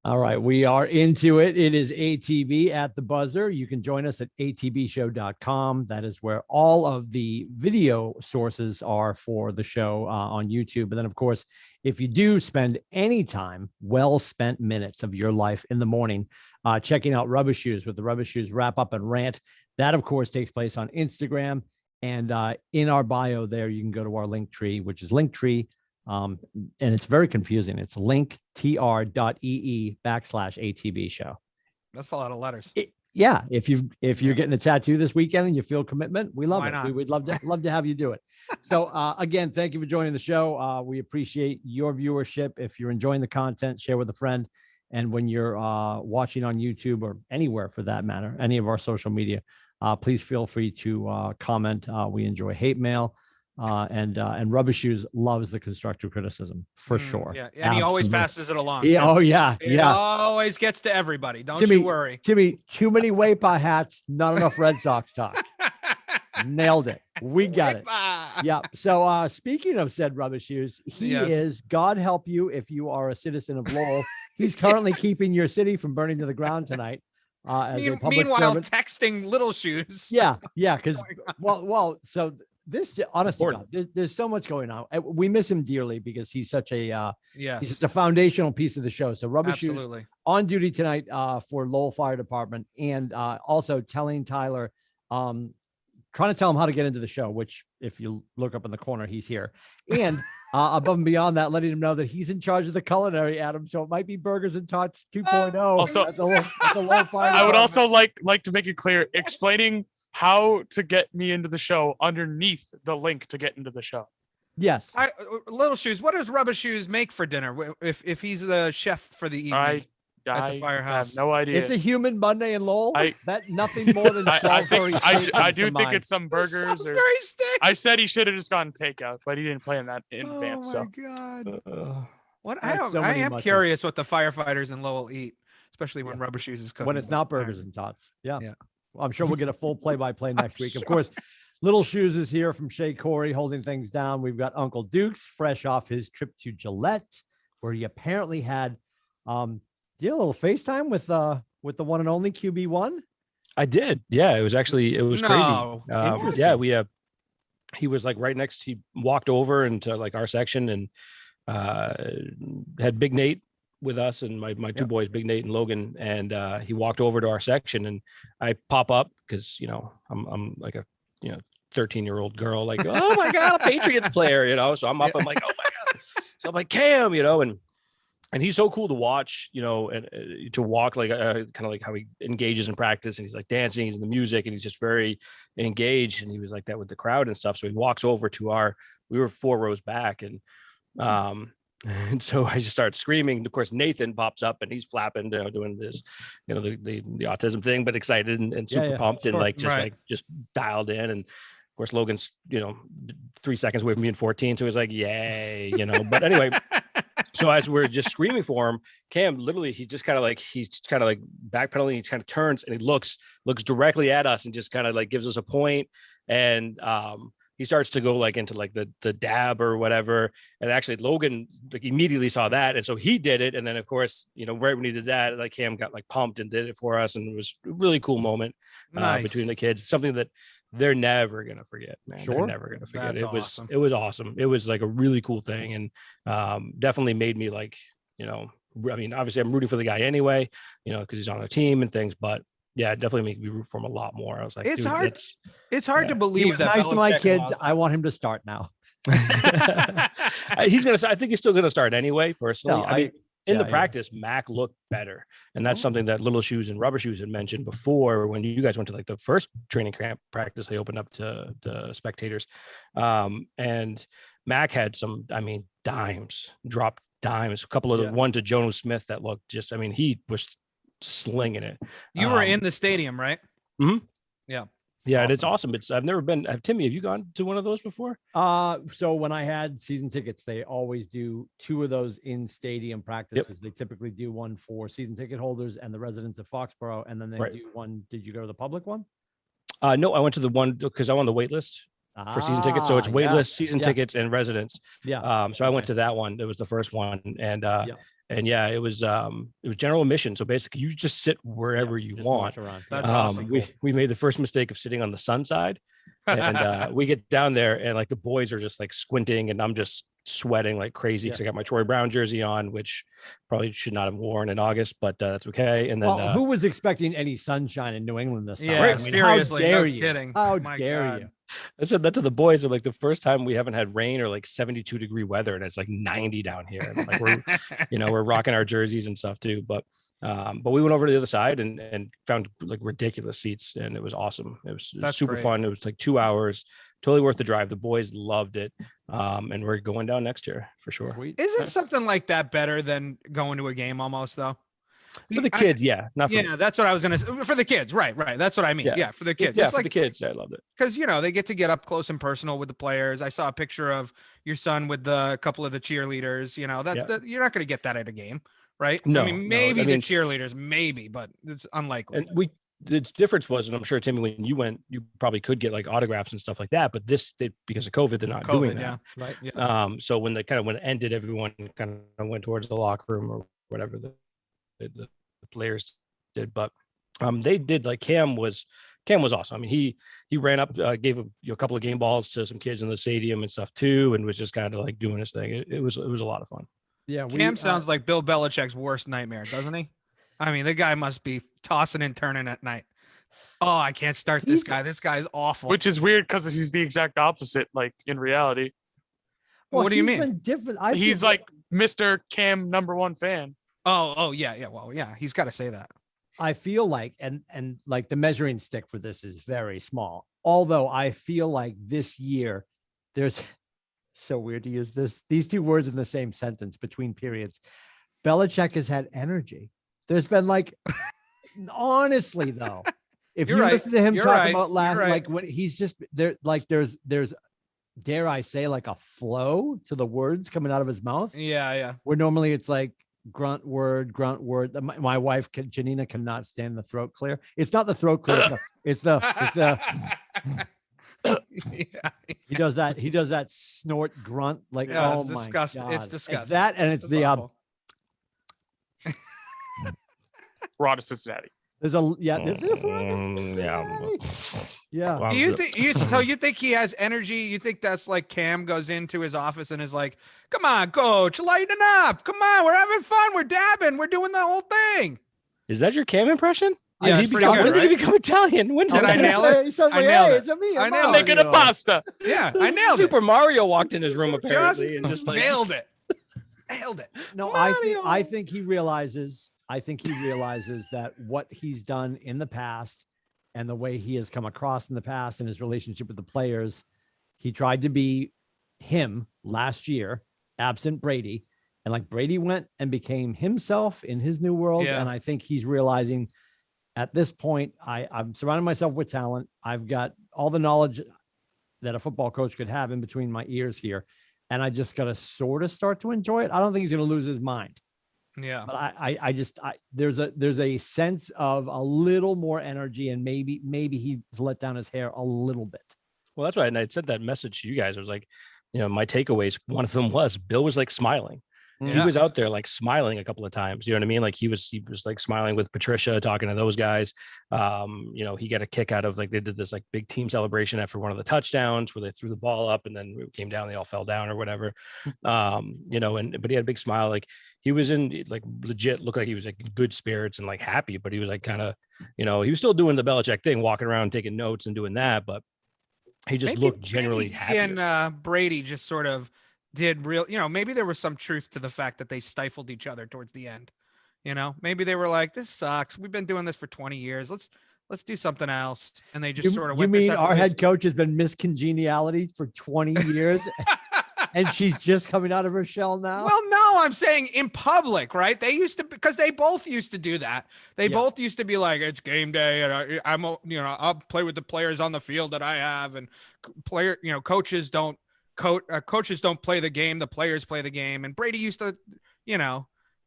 All right, we are into it. It is ATB at the buzzer. You can join us at atbshow.com. That is where all of the video sources are for the show on YouTube. And then, of course, if you do spend any time, well spent minutes of your life in the morning, checking out Rubber Shoes with the Rubber Shoes wrap up and rant, that, of course, takes place on Instagram. And in our bio there, you can go to our link tree, which is Linktree. And it's very confusing. It's linktr.ee/ATB show. That's a lot of letters. Yeah. If you're getting a tattoo this weekend and you feel commitment, we love it. We would love to have you do it. So again, thank you for joining the show. We appreciate your viewership. If you're enjoying the content, share with a friend. And when you're watching on YouTube or anywhere for that matter, any of our social media, please feel free to comment. We enjoy hate mail. And Rubber Shoes loves the constructive criticism for sure. Yeah, and he always passes it along. Yeah, oh yeah, it always gets to everybody. Don't Timmy, you worry. Timmy, too many Waypa hats, not enough Red Sox talk. Nailed it. We got it. Yeah. So speaking of said Rubber Shoes, he is, God help you if you are a citizen of Lowell. He's currently keeping your city from burning to the ground tonight. Meanwhile, texting Little Shoes. Yeah. Because so this, honestly, there's so much going on. We miss him dearly because he's such a he's just a foundational piece of the show. So Rubber Shoes on duty tonight for Lowell Fire Department, and also telling Tyler, trying to tell him how to get into the show, which if you look up in the corner, he's here. And above and beyond that, letting him know that he's in charge of the culinary, Adam. So it might be Burgers and Tots 2.0. Also, at the Lowell Fire I would also like to make it clear, explaining how to get me into the show underneath the link to get into the show. Yes. Little Shoes, what does Rubber Shoes make for dinner if he's the chef for the evening at the firehouse? I have no idea. It's a human Monday in Lowell. That nothing more than Salisbury. I do think it's some burgers. Salisbury steak. I said he should have just gone takeout, but he didn't plan that in advance. Oh my God. I am curious what the firefighters in Lowell eat, especially when Rubber Shoes is cooking. When it's not Burgers and Tots. Yeah. I'm sure we'll get a full play-by-play next week. Of course, Little Shoes is here from Shea Corey holding things down. We've got Uncle Dukes fresh off his trip to Gillette, where he apparently had did you have a little FaceTime with the one and only QB1? I did. Yeah, it was crazy. Yeah, he was like right next. He walked over into like our section and had Big Nate with us and my two boys, Big Nate and Logan, and he walked over to our section, and I pop up because I'm like a 13-year-old girl, like, oh my God, a Patriots player, so I'm up, I'm like, oh my God, so I'm like, Cam, and he's so cool to watch, and to walk, like kind of like how he engages in practice, and he's like dancing, he's in the music, and he's just very engaged, and he was like that with the crowd and stuff. So he walks over to we were 4 rows back, and so I just start screaming. Of course, Nathan pops up and he's flapping, doing this, the autism thing, but excited and super pumped and just dialed in. And of course, Logan's, 3 seconds away from being 14. So he's like, yay, but anyway, so as we're just screaming for him, Cam, literally, he's kind of like backpedaling. He kind of turns and he looks directly at us and just kind of like gives us a point. And, he starts to go like into like the dab or whatever. And actually Logan like immediately saw that. And so he did it. And then of course, right when he did that, like Cam got like pumped and did it for us. And it was a really cool moment between the kids, something that they're never going to forget, man. Sure. They're never going to forget. It was awesome. It was like a really cool thing. And definitely made me like, obviously I'm rooting for the guy anyway, cause he's on a team and things, but yeah, it definitely made me root for him a lot more. I was like, it's hard to believe. He was nice to my kids. I want him to start now. I think he's still going to start anyway. Personally, in the practice, Mac looked better, and that's something that Little Shoes and Rubber Shoes had mentioned before when you guys went to like the first training camp practice. They opened up to spectators, and Mac had some, dropped dimes. A couple of the one to Jono Smith that looked just. He was slinging it. You were in the stadium, right? Mm-hmm. Yeah. Yeah, and it's awesome. I've never been. Timmy, have you gone to one of those before? So when I had season tickets, they always do 2 of those in stadium practices. Yep. They typically do one for season ticket holders and the residents of Foxborough, and then they do one. Did you go to the public one? No, I went to the one because I'm on the wait list for season tickets. So it's wait list, season tickets, and residents. Yeah. So I went to that one. It was the first one, and And yeah, it was general admission. So basically you just sit wherever you Just want. march around. That's awesome. We made the first mistake of sitting on the sun side, and we get down there and like the boys are just like squinting and I'm just sweating like crazy because I got my Troy Brown jersey on, which probably should not have worn in August, but that's okay. And then who was expecting any sunshine in New England this summer? Yeah, I mean, seriously, how dare no you? kidding. How My dare God. you? I said that to the boys. I'm like, the first time we haven't had rain or like 72-degree weather, and it's like 90 down here. And like we're rocking our jerseys and stuff too. But we went over to the other side and found like ridiculous seats, and it was awesome. It was super fun. It was like 2 hours, totally worth the drive. The boys loved it, and we're going down next year for sure. Sweet. Isn't something like that better than going to a game almost though? For the kids, not for me. That's what I was gonna say. For the kids, right? That's what I mean. Yeah, for the kids. Yeah, it's for like the kids, I loved it because they get up close and personal with the players. I saw a picture of your son with the couple of the cheerleaders. You're not gonna get that at a game, right? No, I mean, maybe no. the cheerleaders, maybe, but it's unlikely. And its difference was, and I'm sure Timmy, when you went, you probably could get like autographs and stuff like that. But because of COVID, they're not doing that. Yeah, right. Yeah. So when when it ended, everyone kind of went towards the locker room or whatever the players did. But they did, like Cam was awesome. I mean, he ran up, gave a couple of game balls to some kids in the stadium and stuff too, and was just kind of like doing his thing. It was a lot of fun. Yeah, Cam sounds like Bill Belichick's worst nightmare, doesn't he? I mean, the guy must be tossing and turning at night. Oh, I can't start this guy. This guy's awful. Which is weird because he's the exact opposite, like in reality. Well, what do you mean? Been different. He's like Mr. Cam #1 fan. Oh, yeah. Well, yeah, he's got to say that. I feel like, and like the measuring stick for this is very small. Although I feel like this year, there's so weird to use these two words in the same sentence between periods. Belichick has had energy. There's been like, honestly though, if you listen to him talk about laughing, like when he's just there, like there's dare I say like a flow to the words coming out of his mouth. Yeah. Where normally it's like grunt word. My wife, Janina, cannot stand the throat clear. It's not the throat clear. It's the he does that snort grunt like, oh it's my disgusting. God. It's disgusting. It's that, and it's the Raw to Cincinnati. there's a yeah. Wow. Do you think you think he has energy? You think that's like Cam goes into his office and is like, "Come on, coach, lighten up. Come on, we're having fun. We're dabbing. We're doing the whole thing." Is that your Cam impression? Yeah, when it's pretty good, did he right? become Italian? When Did I nail it? He sounds like, I nailed hey, it. it's a me. I I'm nailed it. Making a pasta. Yeah, I nailed Super it. Mario walked in his room Just apparently and just like nailed it. Nailed it. No, I think he realizes that what he's done in the past and the way he has come across in the past and his relationship with the players, he tried to be him last year, absent Brady. And like Brady went and became himself in his new world. Yeah. And I think he's realizing at this point, I'm surrounding myself with talent. I've got all the knowledge that a football coach could have in between my ears here. And I just got to sort of start to enjoy it. I don't think he's going to lose his mind. Yeah. But I just there's a sense of a little more energy, and maybe he's let down his hair a little bit. Well, that's right. And I sent that message to you guys. I was like, my takeaways, one of them was Bill was like smiling. Yeah. He was out there like smiling a couple of times. You know what I mean? Like he was like smiling with Patricia, talking to those guys. He got a kick out of like they did this like big team celebration after one of the touchdowns where they threw the ball up and then it came down, they all fell down or whatever. But he had a big smile. Like he was in like legit looked like he was like in good spirits and like happy, but he was like kind of, he was still doing the Belichick thing, walking around taking notes and doing that, but he just looked generally happy. And Brady just sort of did real, maybe there was some truth to the fact that they stifled each other towards the end. Maybe they were like, this sucks. We've been doing this for 20 years. Let's do something else. And they just sort of went. You mean our head coach has been Miss Congeniality for 20 years and she's just coming out of her shell now? Well, no, I'm saying in public, right? They used to, because they both used to do that. They both used to be like, it's game day and I'll play with the players on the field that I have, and coaches don't play the game. The players play the game. And Brady used to,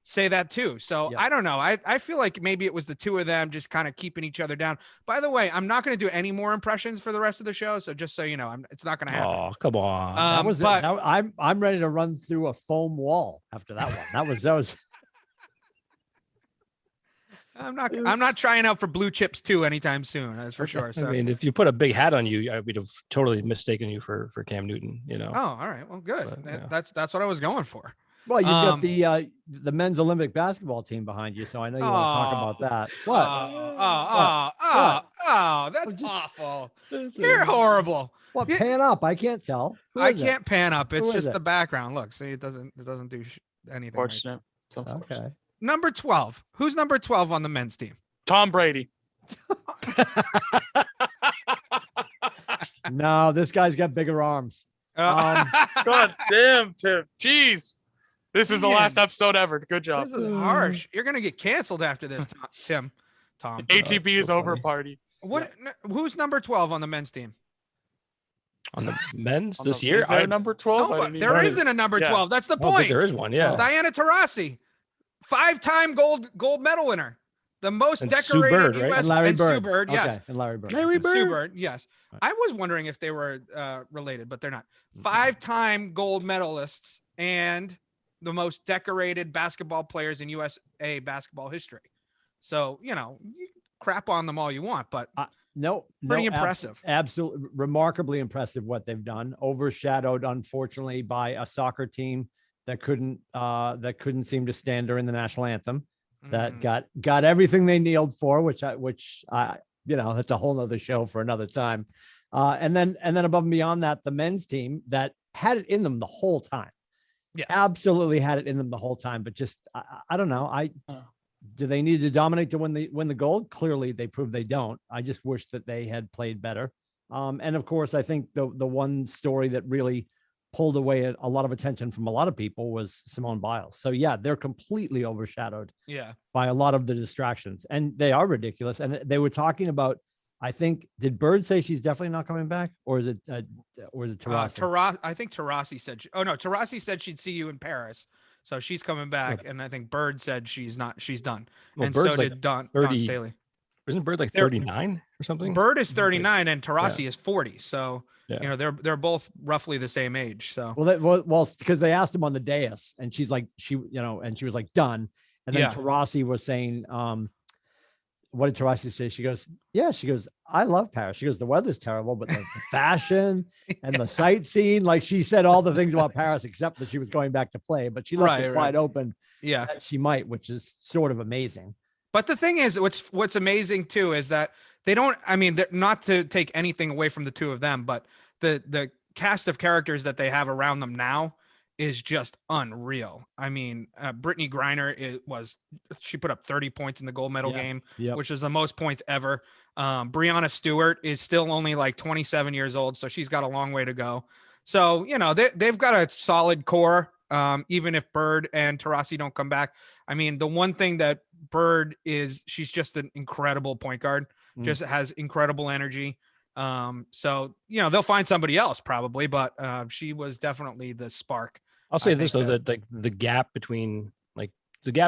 say that too. So I don't know. I feel like maybe it was the two of them just kind of keeping each other down. By the way, I'm not going to do any more impressions for the rest of the show. So just so you know, it's not going to happen. Oh, come on. I'm ready to run through a foam wall after that one. That was I'm not trying out for blue chips too anytime soon. That's for sure. So I mean, if you put a big hat on you, I would have totally mistaken you for Cam Newton. You know. oh, all right. Well, good. But, yeah. That's what I was going for. Well, you've got the men's Olympic basketball team behind you, so I know you want to talk about that. What? That's awful. You're horrible. What? Pan up? I can't tell. I can't pan up. It's Who is just it? the background. Look, see, it doesn't do anything. Right. Fortunate. It's unfortunate. Okay. Number 12. Who's number 12 on the men's team? Tom Brady. No, this guy's got bigger arms. God damn, Tim. Jeez. This is the Man. last episode ever. Good job. This is harsh. You're gonna get canceled after this, Tom. ATB is so over funny. party. What? Who's number 12 on the men's team? On the men's this year, Is there number 12? No, I but didn't there even- isn't a number Yeah. 12. That's the I don't think point. there is one. Yeah. Diana Taurasi, 5-time gold medal winner, the most And Sue decorated Bird, right? U.S. And Larry and Bird. Sue Bird, yes. Okay, and Larry Bird. Larry Sue Bird. Bird, yes. Right. I was wondering if they were related, but they're not. 5-time gold medalists and the most decorated basketball players in USA basketball history. So, you crap on them all you want, but No, pretty no, impressive. Absolutely remarkably impressive what they've done. Overshadowed, unfortunately, by a soccer team that couldn't seem to stand during the national anthem. That got everything they kneeled for, which I that's a whole nother show for another time. And then above and beyond that, the men's team that had it in them the whole time. Yes. Absolutely had it in them the whole time, but just I don't know. Do they need to dominate to win the gold? Clearly, they proved they don't. I just wish that they had played better. And of course, I think the one story that really pulled away a lot of attention from a lot of people was Simone Biles. So yeah, they're completely overshadowed by a lot of the distractions, and they are ridiculous. And they were talking about, I think, did Bird say she's definitely not coming back, or is it Taurasi? I think Taurasi said. Taurasi said she'd see you in Paris, so she's coming back. Okay. And I think Bird said she's not. She's done. Well, And Bird's so like did Don 30 Staley. Isn't Bird like They're- 39 or something? Bird is 39 and Taurasi is 40. So Yeah. they're both roughly the same age. So Well, because they asked him on the dais, and she's like, and she was like, done. And then Yeah. Taurasi was saying, what did Taurasi say? She goes, I love Paris. She goes, the weather's terrible, but the fashion and the sightseeing, like she said all the things about Paris, except that she was going back to play, but she left it wide open yeah. that she might, which is sort of amazing. But the thing is, what's amazing too is that they don't. I mean, not to take anything away from the two of them, but the cast of characters that they have around them now is just unreal. I mean, Brittany Griner she put up 30 points in the gold medal game, which is the most points ever. Breonna Stewart is still only like 27 years old, so she's got a long way to go. So they've got a solid core. Even if Bird and Taurasi don't come back. I mean, the one thing that Bird is, she's just an incredible point guard, just has incredible energy. So, they'll find somebody else probably, but she was definitely the spark. I'll say I this think though, that like the gap between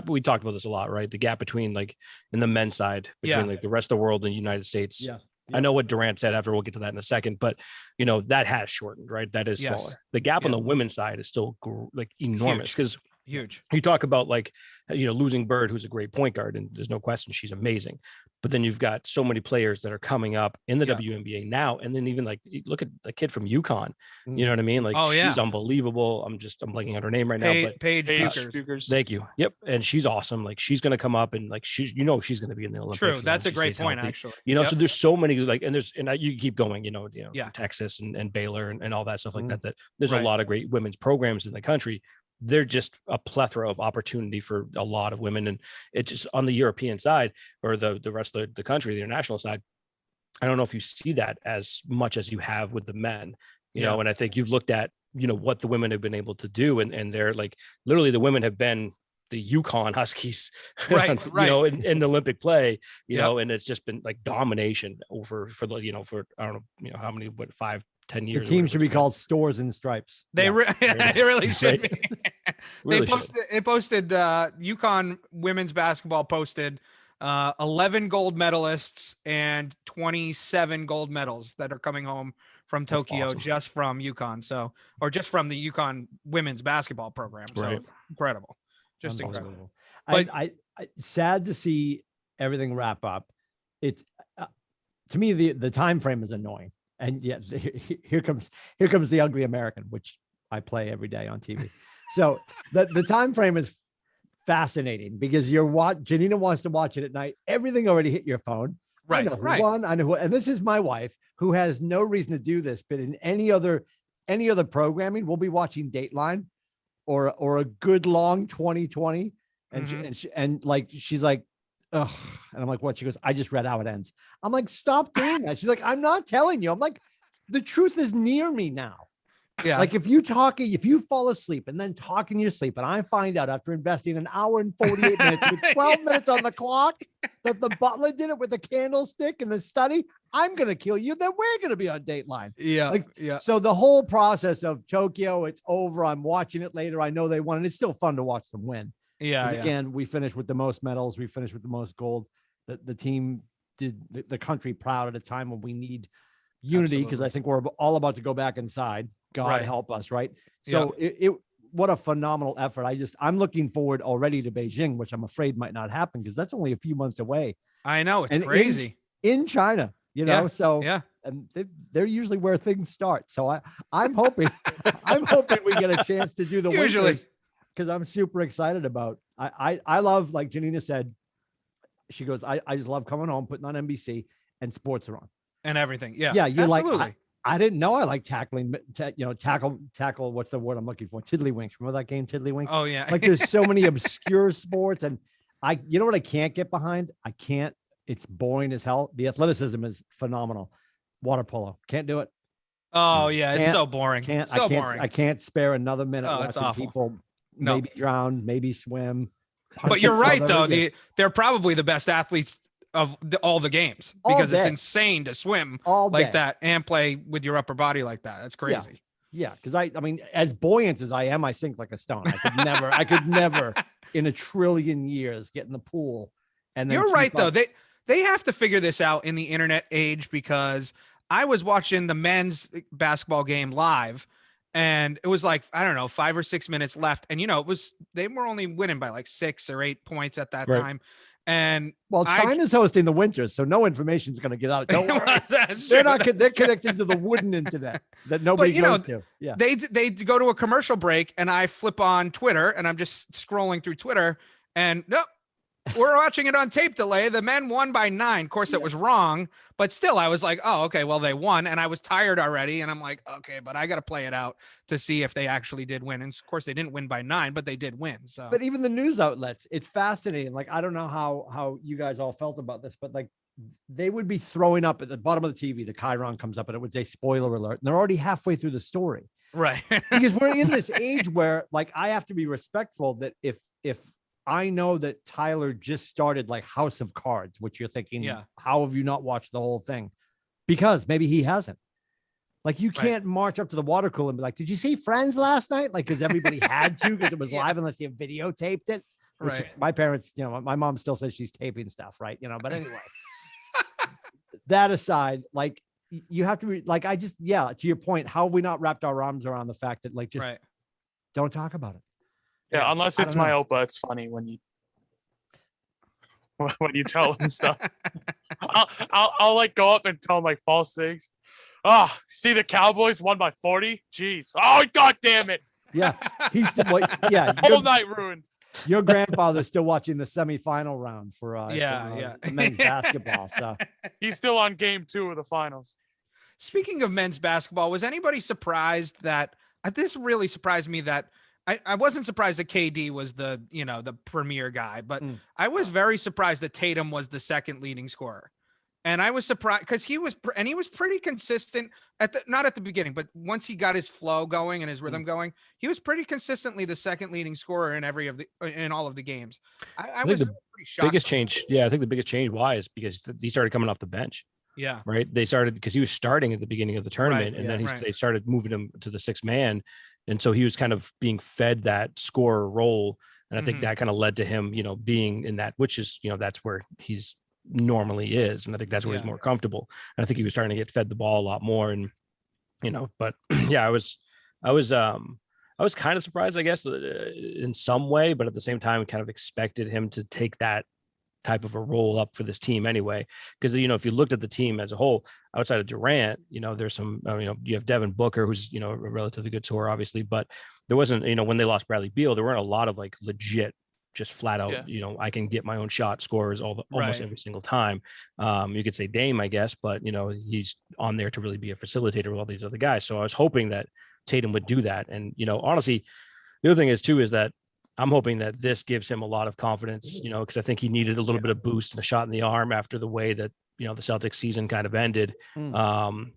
we talked about this a lot, right? The gap between like in the men's side between like the rest of the world and the United States. Yeah. I know what Durant said after, we'll get to that in a second, but that has shortened, right? That is Yes. smaller. The gap on the women's side is still like enormous, because Huge. you talk about like, losing Bird, who's a great point guard, and there's no question she's amazing. But then you've got so many players that are coming up in the WNBA now. And then even like, look at the kid from UConn, you know what I mean? Like, she's unbelievable. I'm blanking on her name right now, but Paige Buchers. Buchers. thank you. Yep. And she's awesome. Like, she's going to come up and like, she's going to be in the Olympics. True. as long That's as a she great stays point, healthy. actually. So there's so many like, and you keep going, Yeah. Texas and Baylor and all that stuff like that there's Right. a lot of great women's programs in the country. They're just a plethora of opportunity for a lot of women. And it's just on the European side, or the rest of the country, the international side. I don't know if you see that as much as you have with the men, and I think you've looked at, what the women have been able to do. And they're like, literally the women have been the UConn Huskies, Right. in the Olympic play, and it's just been like domination for I don't know, how many, 5-10 years. The team should be called Storrs and Stripes. They really should Right. be. Really They posted UConn women's basketball posted 11 gold medalists and 27 gold medals that are coming home from Tokyo, awesome. just from UConn. Or just from the UConn women's basketball program. So Right. incredible. Just Unbelievable. incredible. But- I sad to see everything wrap up. It's to me, the time frame is annoying. And yes, here comes the ugly American, which I play every day on TV. So the time frame is fascinating because Janina wants to watch it at night. Everything already hit your phone. Right. I know who won. I know who, and this is my wife who has no reason to do this, but in any other programming, we'll be watching Dateline or a good long 2020. And like, she's like, ugh. And I'm like, what? She goes, I just read how it ends. I'm like, stop doing that. She's like, I'm not telling you. I'm like, the truth is near me now. Yeah. Like if you fall asleep and then talk in your sleep, and I find out after investing an hour and 48 minutes with 12 minutes on the clock that the butler did it with a candlestick in the study, I'm going to kill you. Then we're going to be on Dateline. Yeah. Like, yeah. So the whole process of Tokyo, it's over. I'm watching it later. I know they won, and it's still fun to watch them win. Yeah. Again, we finished with the most medals. We finished with the most gold. The team did the country proud at a time when we need unity, because I think we're all about to go back inside. God help us, right? So what a phenomenal effort. I'm looking forward already to Beijing, which I'm afraid might not happen because that's only a few months away. I know, it's crazy. In China, and they're usually where things start. So I'm hoping we get a chance to do the usually, because I'm super excited about. I love, like Janina said, she goes, I just love coming home, putting on NBC, and sports are on and everything. Yeah, you're absolutely. Like, I didn't know I like tackling, tackle. What's the word I'm looking for? Tiddlywinks. Remember that game, Tiddlywinks? Oh yeah. Like there's so many obscure sports, and you know what I can't get behind? It's boring as hell. The athleticism is phenomenal. Water polo, can't do it. Oh yeah, it's so boring. Boring. I can't spare another minute watching people maybe drown, maybe swim. But you're right though. They're probably the best athletes of all the games because it's insane to swim like that and play with your upper body like that. That's crazy. Yeah. Cause I mean, as buoyant as I am, I sink like a stone. I could never in a trillion years get in the pool. And then you're right though. They have to figure this out in the internet age, because I was watching the men's basketball game live and it was like, I don't know, 5 or 6 minutes left. And they were only winning by like 6 or 8 points at that time. And China's hosting the Winters, so no information is going to get out. Don't worry. They're connected to the wooden internet that nobody goes to. Yeah. They go to a commercial break and I flip on Twitter and I'm just scrolling through Twitter and nope, we're watching it on tape delay. The men won by 9. Of course, it was wrong, but still, I was like, oh, okay, well, they won. And I was tired already. And I'm like, okay, but I got to play it out to see if they actually did win. And of course, they didn't win by 9, but they did win. So, but even the news outlets, it's fascinating. Like, I don't know how you guys all felt about this, but like, they would be throwing up at the bottom of the TV. The chyron comes up and it would say spoiler alert. And they're already halfway through the story. Right. Because we're in this age where like, I have to be respectful that if I know that Tyler just started like House of Cards, which you're thinking, how have you not watched the whole thing? Because maybe he hasn't. Like you can't march up to the water cooler and be like, did you see Friends last night? Like, because everybody had to, because it was live unless you videotaped it. Right. My parents, my mom still says she's taping stuff, right? But anyway, that aside, like you have to be like, to your point, how have we not wrapped our arms around the fact that like, just don't talk about it. Yeah, unless it's Myopa, it's funny when you tell him stuff. I'll like go up and tell him like false things. Oh, see the Cowboys won by 40. Jeez. Oh, God damn it. Yeah, he's still whole night ruined. Your grandfather's still watching the semifinal round for men's basketball. So he's still on game 2 of the finals. Speaking of men's basketball, was anybody surprised that this really surprised me that I wasn't surprised that KD was the premier guy, but I was very surprised that Tatum was the second leading scorer. And I was surprised because he was pretty consistent not at the beginning, but once he got his flow going and his rhythm going, he was pretty consistently the second leading scorer in all of the games. I was pretty shocked. Biggest change. Yeah. I think the biggest change is because he started coming off the bench. Yeah. Right. They started because he was starting at the beginning of the tournament and then they started moving him to the 6th man. And so he was kind of being fed that scorer role. And I think that kind of led to him, being in that, which is, that's where he's normally is. And I think that's where he's more comfortable. And I think he was starting to get fed the ball a lot more. And, but yeah, I was kind of surprised, I guess, in some way, but at the same time, kind of expected him to take that type of a roll up for this team anyway. Because, if you looked at the team as a whole, outside of Durant, there's some, you have Devin Booker, who's, a relatively good scorer, obviously, but there wasn't, when they lost Bradley Beal, there weren't a lot of like legit, just flat out, I can get my own shot scorers almost every single time. You could say Dame, I guess, but, he's on there to really be a facilitator with all these other guys. So I was hoping that Tatum would do that. And, honestly, the other thing is too, is that I'm hoping that this gives him a lot of confidence, because I think he needed a little bit of boost and a shot in the arm after the way that, the Celtics season kind of ended, on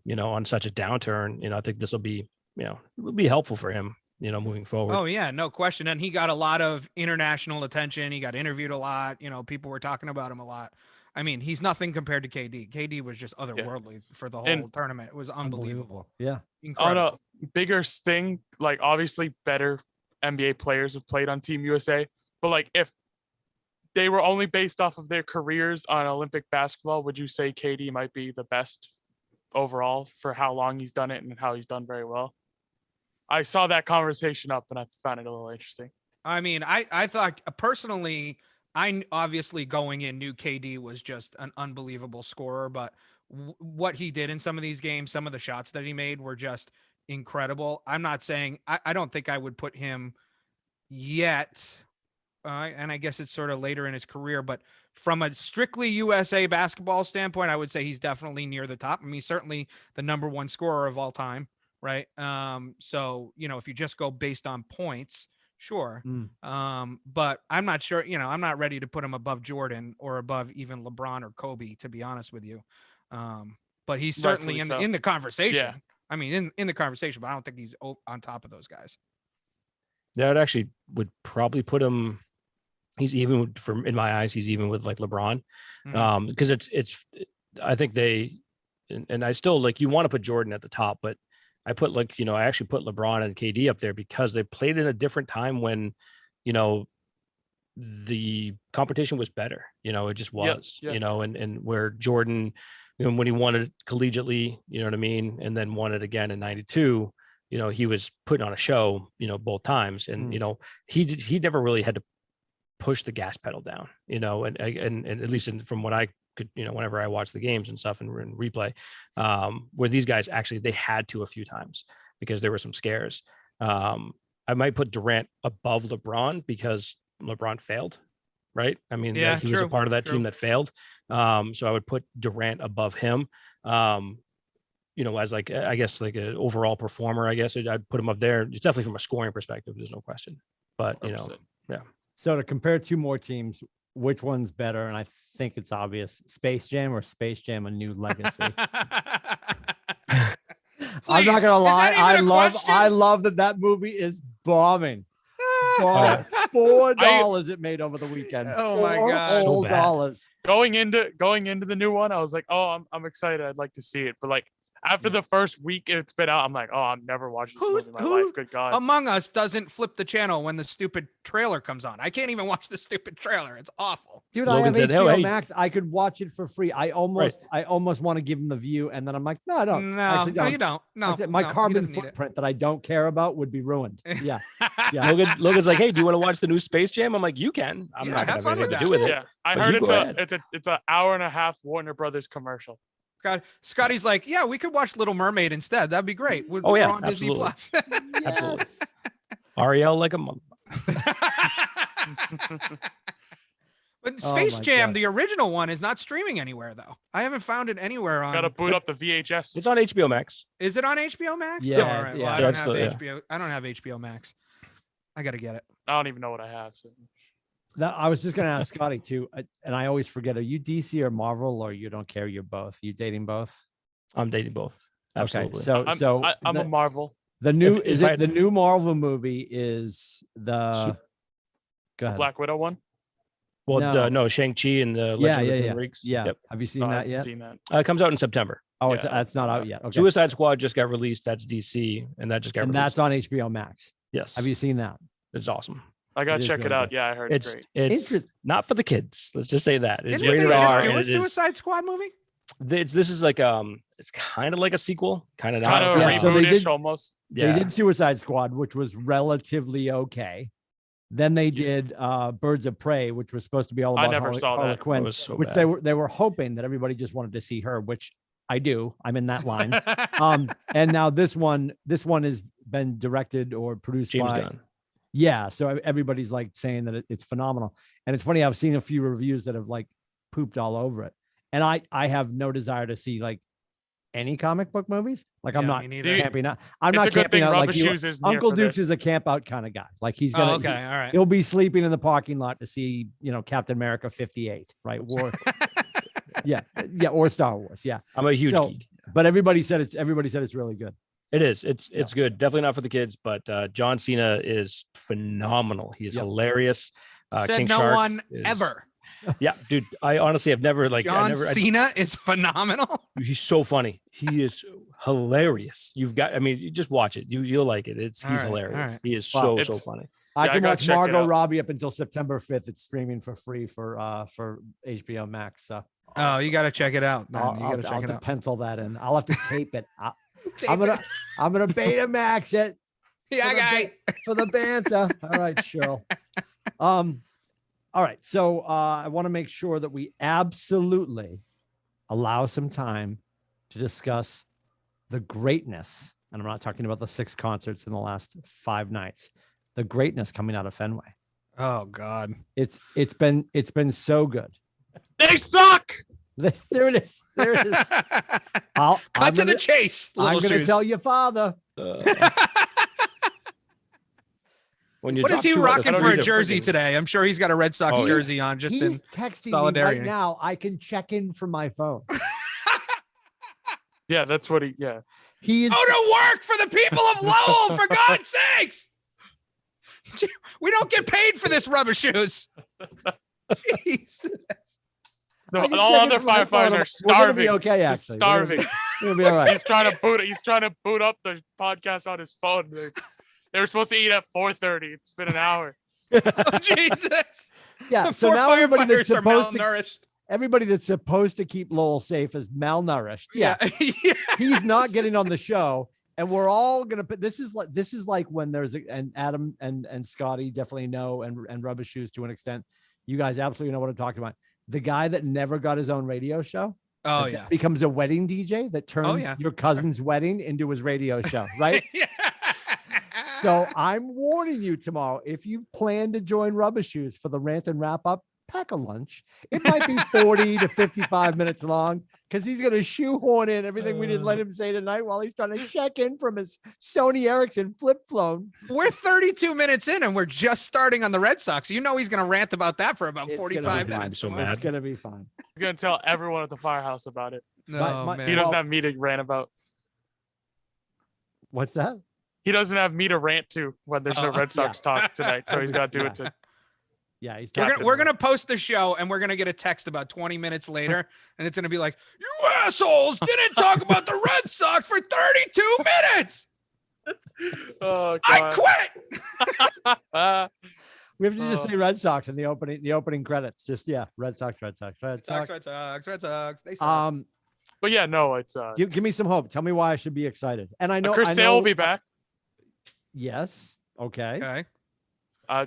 such a downturn. I think this will be, it will be helpful for him, moving forward. Oh yeah, no question. And he got a lot of international attention. He got interviewed a lot. People were talking about him a lot. I mean, he's nothing compared to KD. KD was just otherworldly for the whole tournament. It was unbelievable. Yeah. Incredible. On a bigger thing, like obviously better NBA players have played on Team USA, but like if they were only based off of their careers on Olympic basketball, would you say KD might be the best overall for how long he's done it and how he's done very well? I saw that conversation up and I found it a little interesting. I mean, I thought personally, I obviously going in knew KD was just an unbelievable scorer, but what he did in some of these games, some of the shots that he made were just incredible. I'm not saying I don't think I would put him yet, and I guess it's sort of later in his career, but from a strictly USA basketball standpoint, I would say he's definitely near the top. I mean, certainly the number one scorer of all time, right? So if you just go based on points, sure. But I'm not sure, I'm not ready to put him above Jordan or above even LeBron or Kobe, to be honest with you. But he's certainly in the conversation. Yeah. I mean, in the conversation, but I don't think he's on top of those guys. Yeah, it actually would probably put him. He's even in my eyes. He's even with like LeBron, because I think and I still like you want to put Jordan at the top, but I put I actually put LeBron and KD up there because they played in a different time when, the competition was better. It just was. And where Jordan, when he won it collegiately, you know what I mean, and then won it again in '92, he was putting on a show, both times, and he never really had to push the gas pedal down, and at least from what I could, whenever I watch the games and stuff and replay, where these guys actually they had to a few times because there were some scares. I might put Durant above LeBron because LeBron failed, right? I mean, he was a part of that team that failed. So I would put Durant above him. As like, I guess like an overall performer, I guess I'd put him up there. It's definitely from a scoring perspective. There's no question, but yeah. So to compare two more teams, which one's better? And I think it's obvious: Space Jam or Space Jam: A New Legacy. I'm not gonna lie. I love that movie is bombing. $4 it made over the weekend. Oh my god! $4. Going into the new one, I was like, oh, I'm excited. I'd like to see it, but like after the first week it's been out, I'm like, oh, I'm never watching this movie in my life. Good God. Among Us doesn't flip the channel when the stupid trailer comes on. I can't even watch the stupid trailer. It's awful. Dude, Logan I have HBO Max. I could watch it for free. I almost want to give him the view, and then I'm like, no, I don't. No, you don't. No, my carbon footprint that I don't care about would be ruined. Yeah. Yeah. Logan's like, hey, do you want to watch the new Space Jam? I'm like, you can. I'm not gonna have anything to do with it. Yeah, I heard it's an hour and a half Warner Brothers commercial. Scotty's like, yeah, we could watch Little Mermaid instead. That'd be great. We're on Disney Plus. Absolutely. Ariel like a monk. But Space Jam, the original one, is not streaming anywhere though. I haven't found it anywhere on. Got to boot up the VHS. It's on HBO Max. Is it on HBO Max? Yeah. All right. Well, I don't have HBO. I don't have HBO Max. I got to get it. I don't even know what I have. So. I was just going to ask Scotty too, and I always forget. Are you DC or Marvel, or you don't care? You're both. You dating both? I'm dating both. Absolutely. Okay. I'm a Marvel. The new the new Marvel movie is the Black Widow one. Well, no, Shang-Chi and the Legend of the Ten Rings. Yeah. Yep. Have you seen that yet? Seen that. It comes out in September. Oh, that's not out yet. Okay. Suicide Squad just got released. That's DC, and that just got released. That's on HBO Max. Yes. Have you seen that? It's awesome. I gotta check it out. Yeah, I heard it's great. It's not for the kids. Let's just say that. It's rated R. Do a Suicide Squad movie? This is like it's kind of like a sequel, kind of not. Kind of rebootish almost. Yeah. They did Suicide Squad, which was relatively okay. Then they did Birds of Prey, which was supposed to be all about I never saw Harley that. Quinn, That was so which bad. they were hoping that everybody just wanted to see her, which I do. I'm in that line. And now this one has been directed or produced James by Gunn. Yeah, so everybody's like saying that it's phenomenal. And it's funny, I've seen a few reviews that have like pooped all over it. And I have no desire to see like any comic book movies. Like I'm Yeah, not me neither. camping out. I'm It's not a good camping thing out like Rubber you. Shoes isn't here Uncle for Dukes this. is a camp out kind of guy. Like he's Oh, gonna okay. All right. he'll be sleeping in the parking lot to see, Captain America 58, right? War. yeah, or Star Wars. Yeah. I'm a huge So- geek. But everybody said it's really good. It is. It's good. Definitely not for the kids, but John Cena is phenomenal. He is Yep. hilarious. Said King no Shark one is- ever. Yeah, dude. I honestly have never John Cena is phenomenal. he's so funny. He is hilarious. You just watch it. You'll like it. He's All right, hilarious. all right. He is Wow. so It's- funny. I Yeah, I can gotta watch check it Margot out. Robbie up until September 5th. It's streaming for free for HBO Max. So Oh, you got to check it out. Man. You got to I'll check it have to out. pencil that in. I'll have to tape it. Tape I'm it. gonna Betamax it Yeah, for the guy. for the banter. All right, Cheryl. All right. So I want to make sure that we absolutely allow some time to discuss the greatness, and I'm not talking about the 6 concerts in the last 5 nights. The greatness coming out of Fenway. Oh God. It's been so good. They suck. There it is. There it is. Cut to the chase. I'm Little going to shoes. tell your father. When you What is drop he 2 out of rocking 3 for a to jersey friggin- today? I'm sure he's got a Red Sox Oh, yeah. jersey on just in He's texting me solidarity. right now. I can check in from my phone. Yeah, that's what he. Yeah. He is. Go to work for the people of Lowell, for God's sakes. We don't get paid for this rubber shoes. Jeez. No, I can all check in other from my phone. firefighters are We're gonna starving. be okay, They're actually. starving. We're gonna be all right. He's trying to boot up the podcast on his phone. They were supposed to eat at 4:30. It's been an hour. Oh, Jesus. Yeah. So Poor now everybody that's firefighters are supposed to malnourished. everybody that's supposed to keep Lowell safe is malnourished. Yeah. Yeah. He's not getting on the show. And we're all gonna put this is like when there's and Adam and Scotty definitely know and Rubber Shoes to an extent. You guys absolutely know what I'm talking about. The guy that never got his own radio show. Oh, that yeah. becomes a wedding DJ that turns yeah. your cousin's wedding into his radio show, right? Yeah. So I'm warning you tomorrow, if you plan to join Rubber Shoes for the rant and wrap up, pack a lunch. It might be 40 to 55 minutes long because he's going to shoehorn in everything we didn't let him say tonight while he's trying to check in from his Sony Ericsson flip phone. We're 32 minutes in and we're just starting on the Red Sox. You know he's going to rant about that for about It's gonna be 45 fine. minutes. I'm so tomorrow. mad. It's going to be fine. He's gonna tell everyone at the firehouse about it. No, My- man. He doesn't Well- have me to rant about. What's that? He doesn't have me to rant to when there's no Oh, Red Sox talk tonight, so he's got to do it to. Yeah, he's We're talking. gonna, we're gonna post the show and we're gonna get a text about 20 minutes later, and it's gonna be like, "You assholes didn't talk about the Red Sox for 32 minutes. Oh I God. quit." We have to just Oh. say Red Sox in the opening credits. Just Red Sox, Red Sox, Red Red Sox, Sox. Red Sox, Red Sox. They suck. But yeah, no, it's Give me some hope. Tell me why I should be excited. And I know Chris I Sale will know- be back. Yes. Okay. Okay.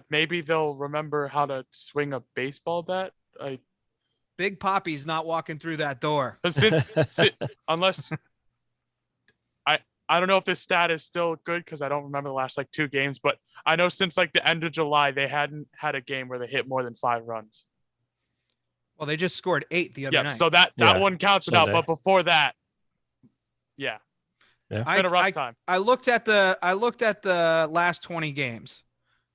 Maybe they'll remember how to swing a baseball bat. Big Poppy's not walking through that door. But unless I don't know if this stat is still good because I don't remember the last 2 games, but I know since the end of July they hadn't had a game where they hit more than 5 runs. Well, they just scored 8 the other Yeah, night. so that Yeah, one counts it out. Sunday. But before that, yeah, Yeah. it's been a rough time. I looked at the last 20 games.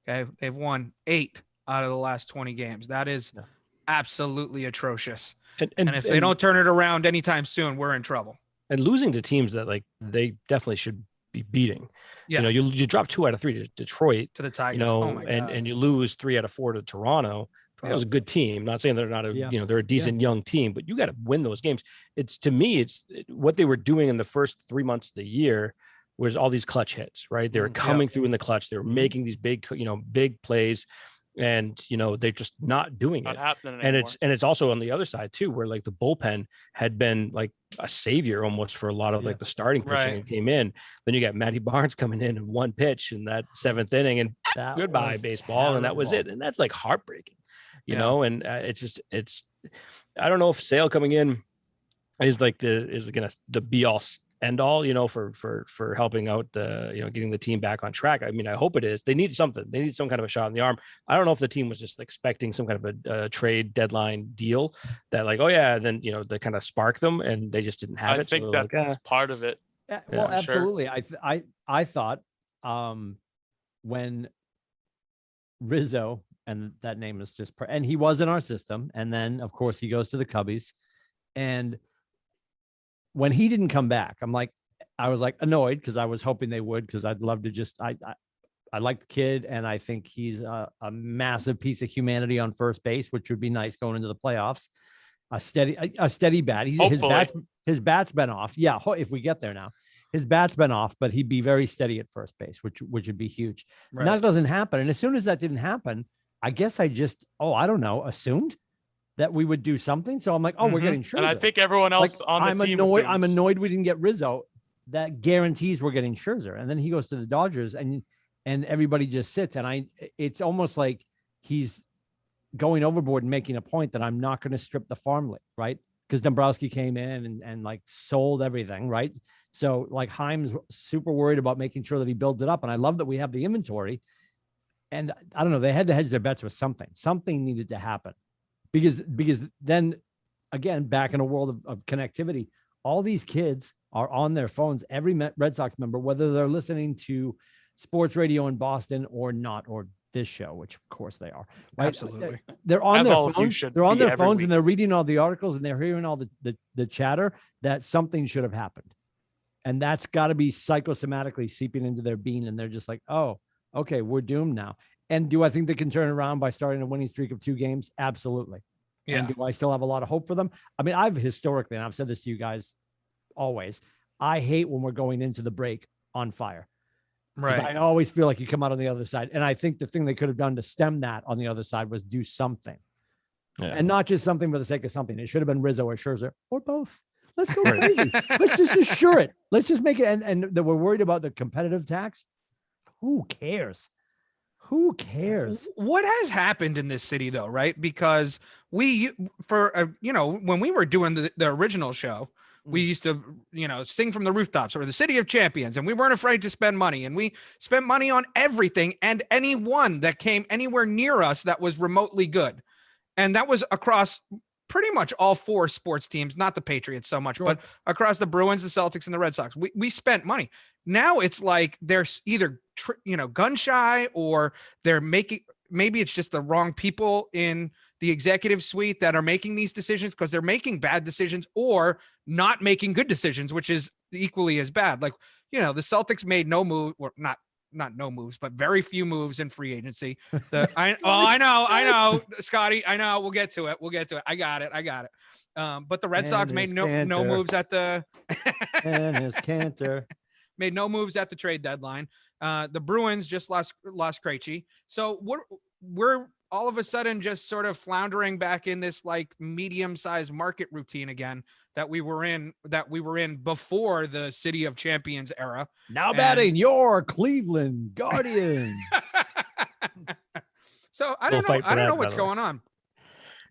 Okay, they've won 8 out of the last 20 games. That is Yeah. absolutely atrocious. And And if they don't turn it around anytime soon, we're in trouble. and losing to teams that they definitely should be beating. Yeah. You drop 2 out of 3 to Detroit, To the Tigers. you know, oh my God. and you lose 3 out of 4 to Toronto. That was a good team. Not saying they're not Yeah. they're a decent young team, but you got to win those games. To me, it's what they were doing in the first 3 months of the year was all these clutch hits, right? They were coming through in the clutch. They were making these big plays. and they're just not doing Not it. happening And anymore. it's also on the other side too, where like the bullpen had been like a savior almost for a lot of like the starting pitching Right. and came in. Then you got Matty Barnes coming in one pitch in that 7th inning, and That goodbye was baseball, and that was terrible. it. And that's like heartbreaking, Yeah. And it's I don't know if Sale coming in is like the be all end all, for helping out the, getting the team back on track. I mean, I hope it is. They need something. They need some kind of a shot in the arm. I don't know if the team was just expecting some kind of a trade deadline deal that like, oh yeah, then they kind of spark them and they just didn't have I it. think So that's like, part of it. Yeah, Yeah, well, for sure. absolutely. I thought when Rizzo, and that name is just, and he was in our system, and then of course he goes to the Cubbies, and when he didn't come back, I was like annoyed because I was hoping they would, because I'd love to just I like the kid, and I think he's a massive piece of humanity on first base, which would be nice going into the playoffs. A steady bat. His bat's been off. Yeah, if we get there now, his bat's been off, but he'd be very steady at first base, which would be huge. Right. And that doesn't happen. And as soon as that didn't happen, I guess I just I don't know, assumed that we would do something. So I'm like, we're getting Scherzer. And I think everyone else on the team assumed. I'm annoyed we didn't get Rizzo. That guarantees we're getting Scherzer. And then he goes to the Dodgers, and everybody just sits. And it's almost like he's going overboard and making a point that I'm not going to strip the farm league, right? Because Dombrowski came in and like sold everything, right? So like Heim's super worried about making sure that he builds it up. And I love that we have the inventory. And I don't know, they had to hedge their bets with something. Something needed to happen. Because then again, back in a world of connectivity, all these kids are on their phones, every Red Sox member, whether they're listening to sports radio in Boston or not, or this show, which of course they are. Right? Absolutely. They're on As their all of you phones. should They're on be their every phones week. and they're reading all the articles and they're hearing all the chatter that something should have happened. And that's got to be psychosomatically seeping into their being. And they're just like, oh, okay, we're doomed now. And do I think they can turn around by starting a winning streak of 2 games? Absolutely. Yeah. And do I still have a lot of hope for them? I mean, I've historically, and I've said this to you guys always, I hate when we're going into the break on fire. Right. I always feel like you come out on the other side. And I think the thing they could have done to stem that on the other side was do something. Yeah. And not just something for the sake of something. It should have been Rizzo or Scherzer or both. Let's go crazy. Let's just assure it. Let's just make it. And that we're worried about the competitive tax. Who cares? Who cares? What has happened in this city though, right? Because when we were doing the original show, we used to, sing from the rooftops, or the city of champions, and we weren't afraid to spend money, and we spent money on everything and anyone that came anywhere near us that was remotely good. And that was across pretty much all 4 sports teams, not the Patriots so much, but across the Bruins, the Celtics, and the Red Sox. We spent money. Now it's like they're either gun shy, or they're maybe it's just the wrong people in the executive suite that are making these decisions, because they're making bad decisions or not making good decisions, which is equally as bad. Like, the Celtics made no move, or not no moves, but very few moves in free agency. I know, Scotty, I know. We'll get to it. I got it. But the Red Sox made no moves at the and his Cantor made no moves at the trade deadline. The Bruins just lost Krejci. So we're all of a sudden just sort of floundering back in this like medium-sized market routine again that we were in before the City of Champions era. Now batting your Cleveland Guardians. So I don't know what's going on,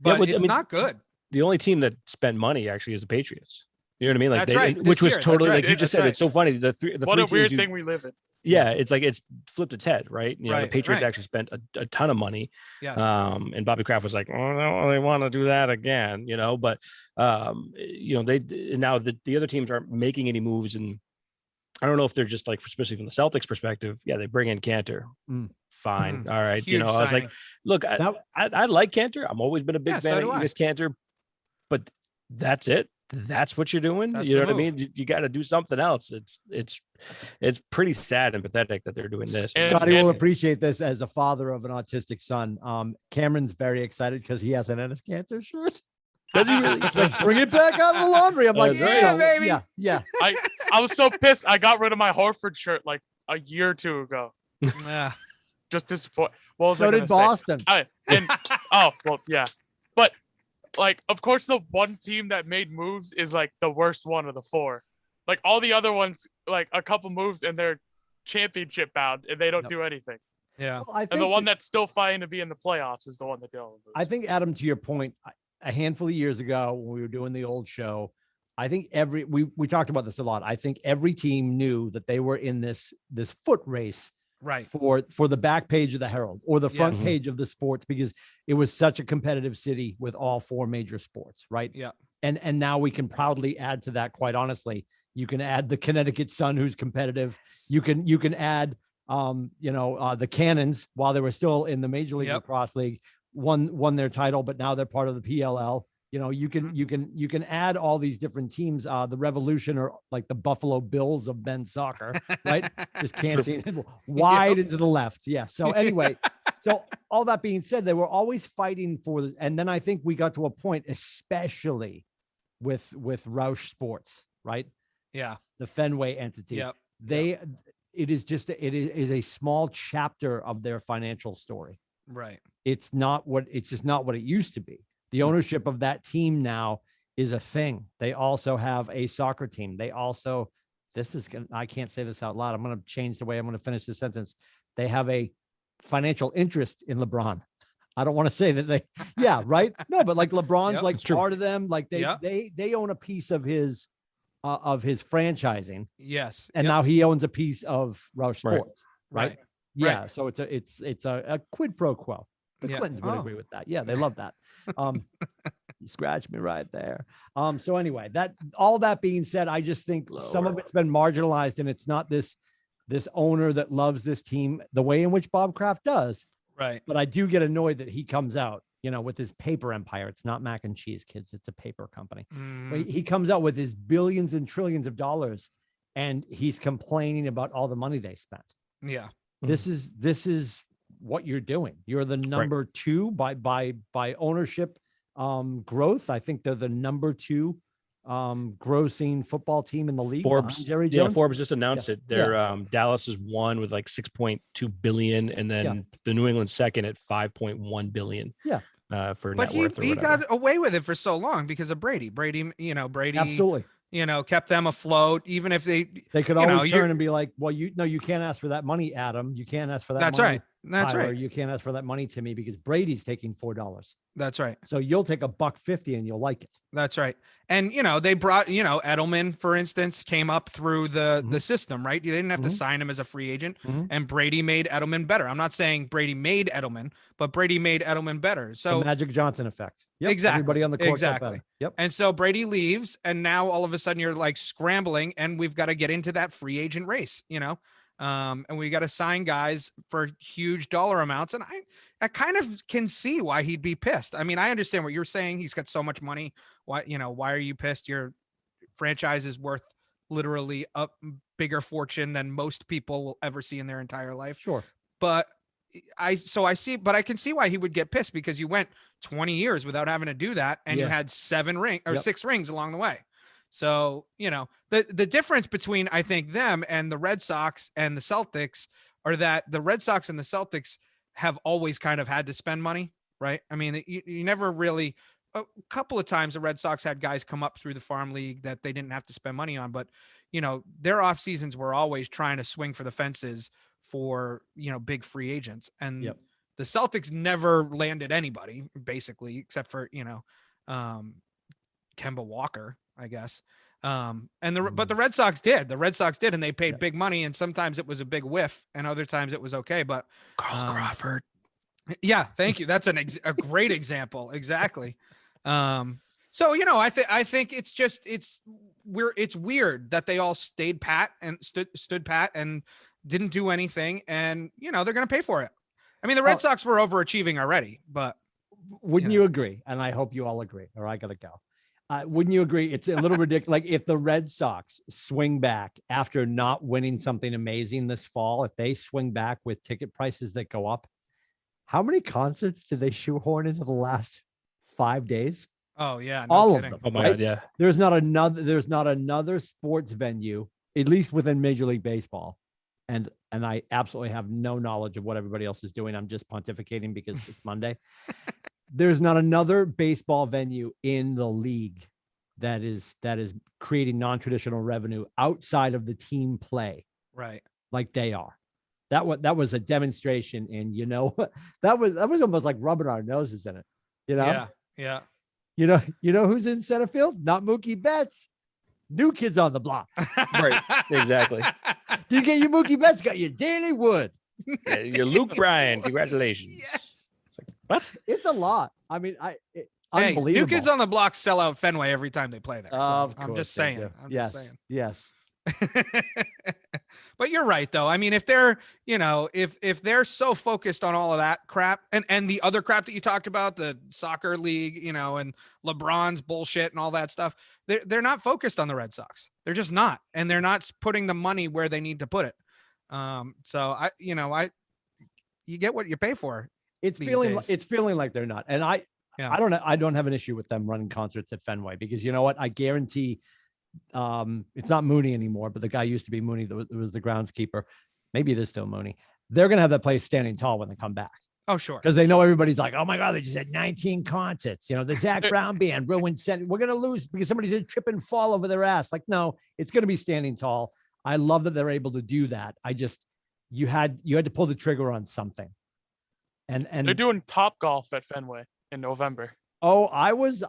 but it's not good. The only team that spent money actually is the Patriots. You know what I mean? Like That's right. which was That's totally right. like you just said. That's It's so funny. The What three a weird teams thing we live in. Yeah, it's like it's flipped its head, right? The Patriots right. actually spent a ton of money. Yes. And Bobby Kraft was like, "Oh, no, they want to do that again," but they now the other teams aren't making any moves, and I don't know if they're just like, especially from the Celtics perspective, yeah, they bring in Cantor, fine, all right, Huge I was signing. like, look, I like Cantor. I've always been a big fan of Enos Cantor, but that's it. That's what you're doing. That's you know the what I move. mean? You got to do something else. It's pretty sad and pathetic that they're doing this. Scotty will appreciate this as a father of an autistic son. Cameron's very excited because he has an Ennis Cantor shirt. Does he really? Like, bring it back out of the laundry. I'm like, yeah, baby. Yeah. I was so pissed. I got rid of my Horford shirt like a year or 2 ago. Yeah. Just disappointed. what was I So gonna did say? Boston. Oh, well, yeah. But like, of course, the one team that made moves is like the worst one of the four. Like all the other ones, like a couple moves and they're championship bound and they don't do anything. Yeah. Well, I think And the one that's still fighting to be in the playoffs is the one that don't move. I think, Adam, to your point, a handful of years ago when we were doing the old show, I think we talked about this a lot. I think every team knew that they were in this foot race Right. for the back page of the Herald or the front Yes. page of the sports, because it was such a competitive city with all four major sports, right? Yeah. And now we can proudly add to that. Quite honestly, you can add the Connecticut Sun, who's competitive. You can add the Cannons, while they were still in the Major League Lacrosse League, won their title, but now they're part of the PLL. You can add all these different teams. The Revolution are like the Buffalo Bills of men's soccer, right? Just can't see it wide into the left. Yeah. So anyway, so all that being said, they were always fighting for this. And then I think we got to a point, especially with Roush Sports, right? Yeah. The Fenway entity. Yep. It is a small chapter of their financial story. Right. It's just not what it used to be. The ownership of that team now is a thing. They also have a soccer team. I can't say this out loud. I'm going to change the way I'm going to finish this sentence. They have a financial interest in LeBron. I don't want to say that yeah, right. No, but like LeBron's like part of them. Like they own a piece of his franchising. Yes. And now he owns a piece of Roush Sports. Right. Yeah. Right. So it's a quid pro quo. The Clintons would agree with that. Yeah, they love that. You scratched me right there. So anyway, all that being said, I just think some of it's been marginalized, and it's not this owner that loves this team the way in which Bob Kraft does. Right. But I do get annoyed that he comes out, with his paper empire. It's not mac and cheese, kids. It's a paper company. But he comes out with his billions and trillions of dollars, and he's complaining about all the money they spent. Yeah. This is what you're doing. You're the number two by ownership growth. I think they're the number two grossing football team in the league. Forbes, Jerry Jones. Forbes just announced it. They're Dallas is one with like 6.2 billion, and then the New England second at 5.1 billion. Yeah. For but net worth. He got away with it for so long because of Brady. Brady Absolutely. Kept them afloat, even if they could always turn and be like, well, you can't ask for that money, Adam. You can't ask for that. That's money, right. That's Tyler. right. You can't ask for that money, Timmy, because Brady's taking $4. That's right. So you'll take $1.50 and you'll like it. That's right. And, they brought, Edelman, for instance, came up through the system, right? You didn't have to sign him as a free agent, and Brady made Edelman better. I'm not saying Brady made Edelman, but Brady made Edelman better. So the Magic Johnson effect. Yep. Exactly. Everybody on the court. Exactly. Yep. And so Brady leaves, and now all of a sudden you're like scrambling, and we've got to get into that free agent race, and we got to sign guys for huge dollar amounts. And I kind of can see why he'd be pissed. I mean, I understand what you're saying. He's got so much money. Why are you pissed? Your franchise is worth literally a bigger fortune than most people will ever see in their entire life. Sure. But I can see why he would get pissed, because you went 20 years without having to do that. And you had 6 rings along the way. So, the difference between, I think, them and the Red Sox and the Celtics are that the Red Sox and the Celtics have always kind of had to spend money, right? I mean, you never really, a couple of times the Red Sox had guys come up through the farm league that they didn't have to spend money on, but, their off seasons were always trying to swing for the fences for, big free agents. And the Celtics never landed anybody, basically, except for, Kemba Walker, I guess. But the Red Sox did. The Red Sox did, and they paid big money, and sometimes it was a big whiff, and other times it was okay. But Carl Crawford. Yeah, thank you. That's a great example. Exactly. So I think it's just it's weird that they all stayed pat and stood pat and didn't do anything, and they're going to pay for it. I mean, the Red Sox were overachieving already, but wouldn't you agree? And I hope you all agree, or I got to go. Wouldn't you agree? It's a little ridiculous. Like if the Red Sox swing back after not winning something amazing this fall, if they swing back with ticket prices that go up, how many concerts did they shoehorn into the last 5 days? Oh yeah, all kidding. of them. Oh my God, yeah. There's not another sports venue, at least within Major League Baseball, and and I absolutely have no knowledge of what everybody else is doing. I'm just pontificating because it's Monday. There's not another baseball venue in the league that is creating non-traditional revenue outside of the team play, Right? like they are. That was a demonstration, and that was almost like rubbing our noses in it. Yeah. You know who's in center field? Not Mookie Betts. New kids on the block. Right. Exactly. You get your Mookie Betts, got your Danny Wood. Yeah, you're Luke Bryan. Congratulations. Yes. It's like, what? It's a lot. I mean, Hey, unbelievable. New Kids on the Block sell out Fenway every time they play there. So Of I'm course just they saying. do. I'm Yes. just saying. Yes. But you're right, though. I mean, if they're, if they're so focused on all of that crap and the other crap that you talked about, the soccer league, and LeBron's bullshit and all that stuff, they're not focused on the Red Sox. They're just not, and they're not putting the money where they need to put it. So you get what you pay for. It's these feeling days. it's feeling like they're not. And I don't have an issue with them running concerts at Fenway, because you know what? I guarantee it's not Mooney anymore, but the guy used to be Mooney. That was the groundskeeper. Maybe it is still Mooney. They're going to have that place standing tall when they come back, Oh, sure. because they know everybody's like, oh my God, they just had 19 concerts. The Zach Brown band ruined we're going to lose because somebody did trip and fall over their ass. Like, no, it's going to be standing tall. I love that they're able to do that. You had to pull the trigger on something. And They're doing Top Golf at Fenway in November. Oh, I was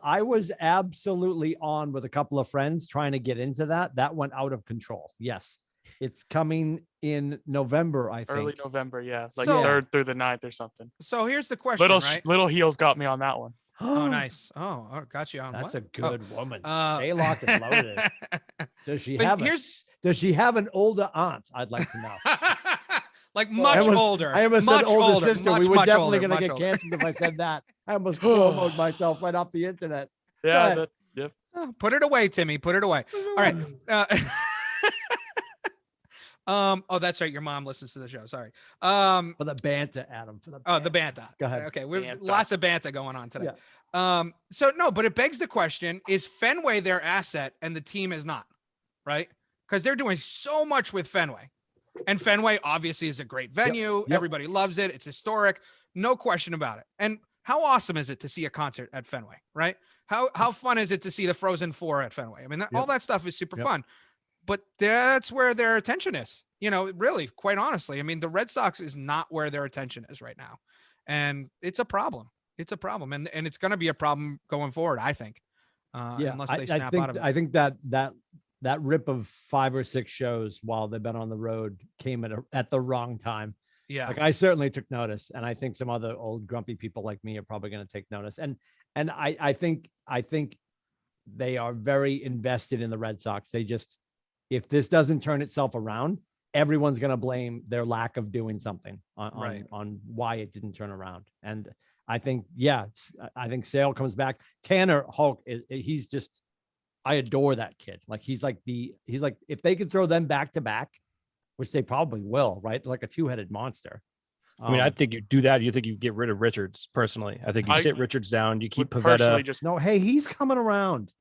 absolutely on with a couple of friends trying to get into that. That went out of control. Yes. It's coming in November, I think. Early November, yeah. Like So- 3rd through the 9th or something. So here's the question, right? Little Heels got me on that one. Oh, nice. Oh, got you on. That's what? a good woman. Uh, Stay locked and loaded. Does she But have an older aunt? I'd like to know. Like much older. I almost much said older older, sister. much, We were much definitely older, going to much get older. canceled if I said that. I almost promoted myself right off the internet. Yeah. Go Oh, put it away, Timmy. Put it away. All right. Oh, that's right. Your mom listens to the show. Sorry. For the banter, Adam. For the Oh, the banta. Go ahead. Okay, we've Banta. lots of banta going on today. So no, but it begs the question: is Fenway their asset and the team is not, right? Because they're doing so much with Fenway, and Fenway obviously is a great venue. Yep. Everybody loves it. It's historic, no question about it. And how awesome is it to see a concert at Fenway, right? How fun is it to see the Frozen Four at Fenway? I mean, all that stuff is super fun. But that's where their attention is, really, quite honestly. I mean, the Red Sox is not where their attention is right now. And it's a problem. It's a problem. And it's going to be a problem going forward, I think. Unless they snap out of it. I think that rip of 5 or 6 shows while they've been on the road came at the wrong time. Yeah. Like, I certainly took notice. And I think some other old grumpy people like me are probably going to take notice. And I think they are very invested in the Red Sox. They just, if this doesn't turn itself around, everyone's going to blame their lack of doing something on why it didn't turn around. And I think, I think Sale comes back. Tanner Hulk, he's just, I adore that kid. Like, he's like, if they could throw them back to back, which they probably will, right? Like a 2-headed monster. I mean, I think you do that. You think you get rid of Richards personally. I think you sit Richards down. You keep Pavetta. No, hey, he's coming around.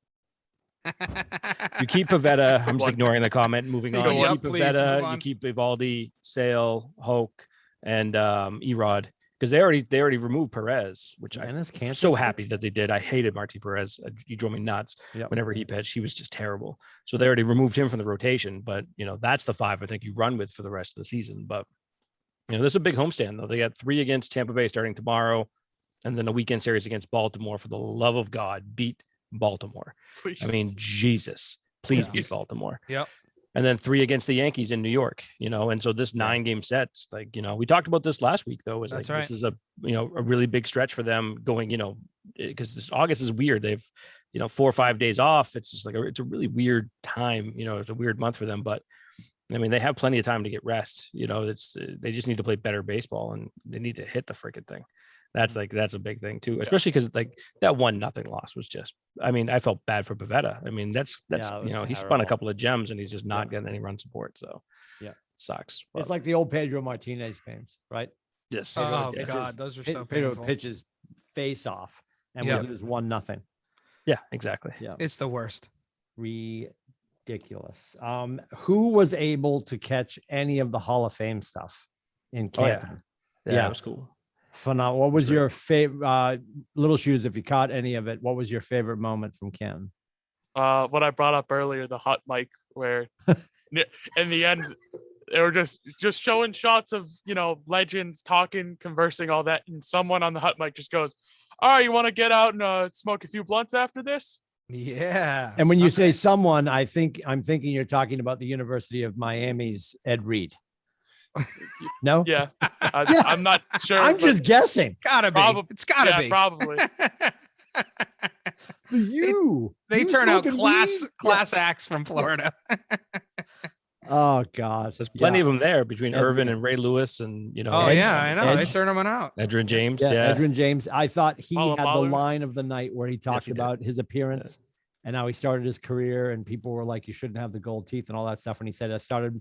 You keep Pavetta. I'm just ignoring the comment. Moving on. You keep please, Pavetta. move on. You keep Evaldi, Sale, Hoke, and Erod, because they already removed Perez, which I'm so happy that they did. I hated Marty Perez. He drove me nuts whenever he pitched. He was just terrible. So they already removed him from the rotation. But that's the 5 I think you run with for the rest of the season. But this is a big homestand though. They got 3 against Tampa Bay starting tomorrow, and then a weekend series against Baltimore. For the love of God, beat Baltimore. Please. I mean, Jesus, please beat Baltimore. Yep. And then 3 against the Yankees in New York, and so this 9-game sets, like, we talked about this last week though, is That's like, right. this is a really big stretch for them going, because this August is weird. They've, 4 or 5 days off. It's just like, it's a really weird time, it's a weird month for them, but I mean, they have plenty of time to get rest. They just need to play better baseball, and they need to hit the freaking thing. That's a big thing too, especially because like that 1-0 loss was just, I mean, I felt bad for Pavetta. I mean, that's he spun a couple of gems and he's just not getting any run support. So it sucks. But It's like the old Pedro Martinez games, right? yes. Oh Pedro God, pitches- those are so Pedro painful. pitches face off, and Yeah. we lose 1-0. Yeah, exactly. Yeah, It's the worst. ridiculous. Who was able to catch any of the Hall of Fame stuff in Oh, yeah. Canton? Yeah, that was cool. Phenomenal. What was great. your favorite? Little Shoes, if you caught any of it, what was your favorite moment from Canton? What I brought up earlier, the hot mic, where in the end they were just showing shots of, you know, legends talking, conversing, all that, and someone on the hot mic just goes, "All right, you want to get out and smoke a few blunts after this?" Yeah. And when you say someone, I'm thinking you're talking about the University of Miami's Ed Reed. No? Yeah, Yeah. I'm not sure. I'm but just guessing. Gotta be. It's gotta yeah, be. probably. They You turn out smoking class acts from Florida. Oh God. There's plenty Yeah. of them there between Ed Irvin Reed. and Ray Lewis and, you know. Oh Edge- yeah, I know. They Edge. turn them out. Edrin James. Yeah, Yeah. Edrin James. I thought he Paula had Mahler. the line of the night where he talked he did. about his appearance and how he started his career, and people were like, "You shouldn't have the gold teeth" and all that stuff. And he said, "I started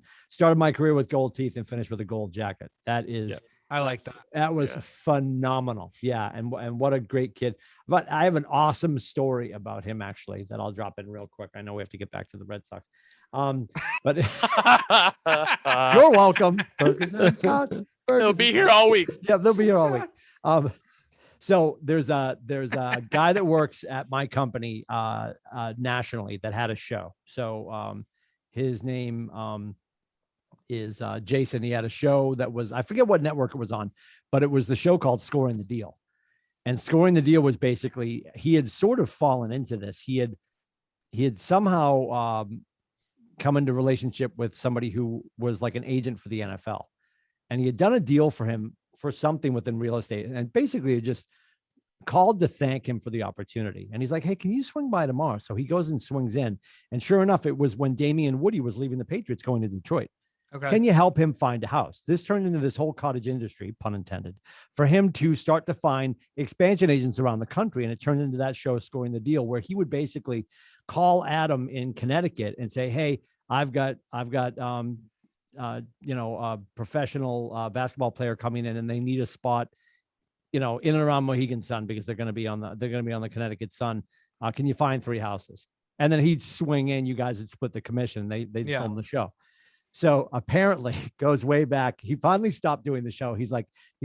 my career with gold teeth and finished with a gold jacket." That is. Yeah. I like that. That was Yeah. phenomenal. Yeah. And what a great kid. But I have an awesome story about him, actually, that I'll drop in real quick. I know we have to get back to the Red Sox. But you're welcome. Ferguson Tots. They'll be here all week. Yeah, they'll be here all week. So there's a guy that works at my company nationally that had a show. So his name is Jason. He had a show that was, I forget what network it was on, but it was the show called Scoring the Deal. And Scoring the Deal was basically, he had sort of fallen into this. He had somehow come into relationship with somebody who was like an agent for the NFL. And he had done a deal for him for something within real estate. And basically it just called to thank him for the opportunity. And he's like, "Hey, can you swing by tomorrow?" So he goes and swings in. And sure enough, it was when Damian Woody was leaving the Patriots going to Detroit. Okay. Can you help him find a house? This turned into this whole cottage industry, pun intended, for him to start to find expansion agents around the country. And it turned into that show, Scoring the Deal, where he would basically call Adam in Connecticut and say, "Hey, I've got a professional basketball player coming in, and they need a spot, in and around Mohegan Sun, because they're going to be on the Connecticut Sun. Can you find 3 houses?" And then he'd swing in. You guys would split the commission. They'd film the show. So apparently, goes way back. He finally stopped doing the show. He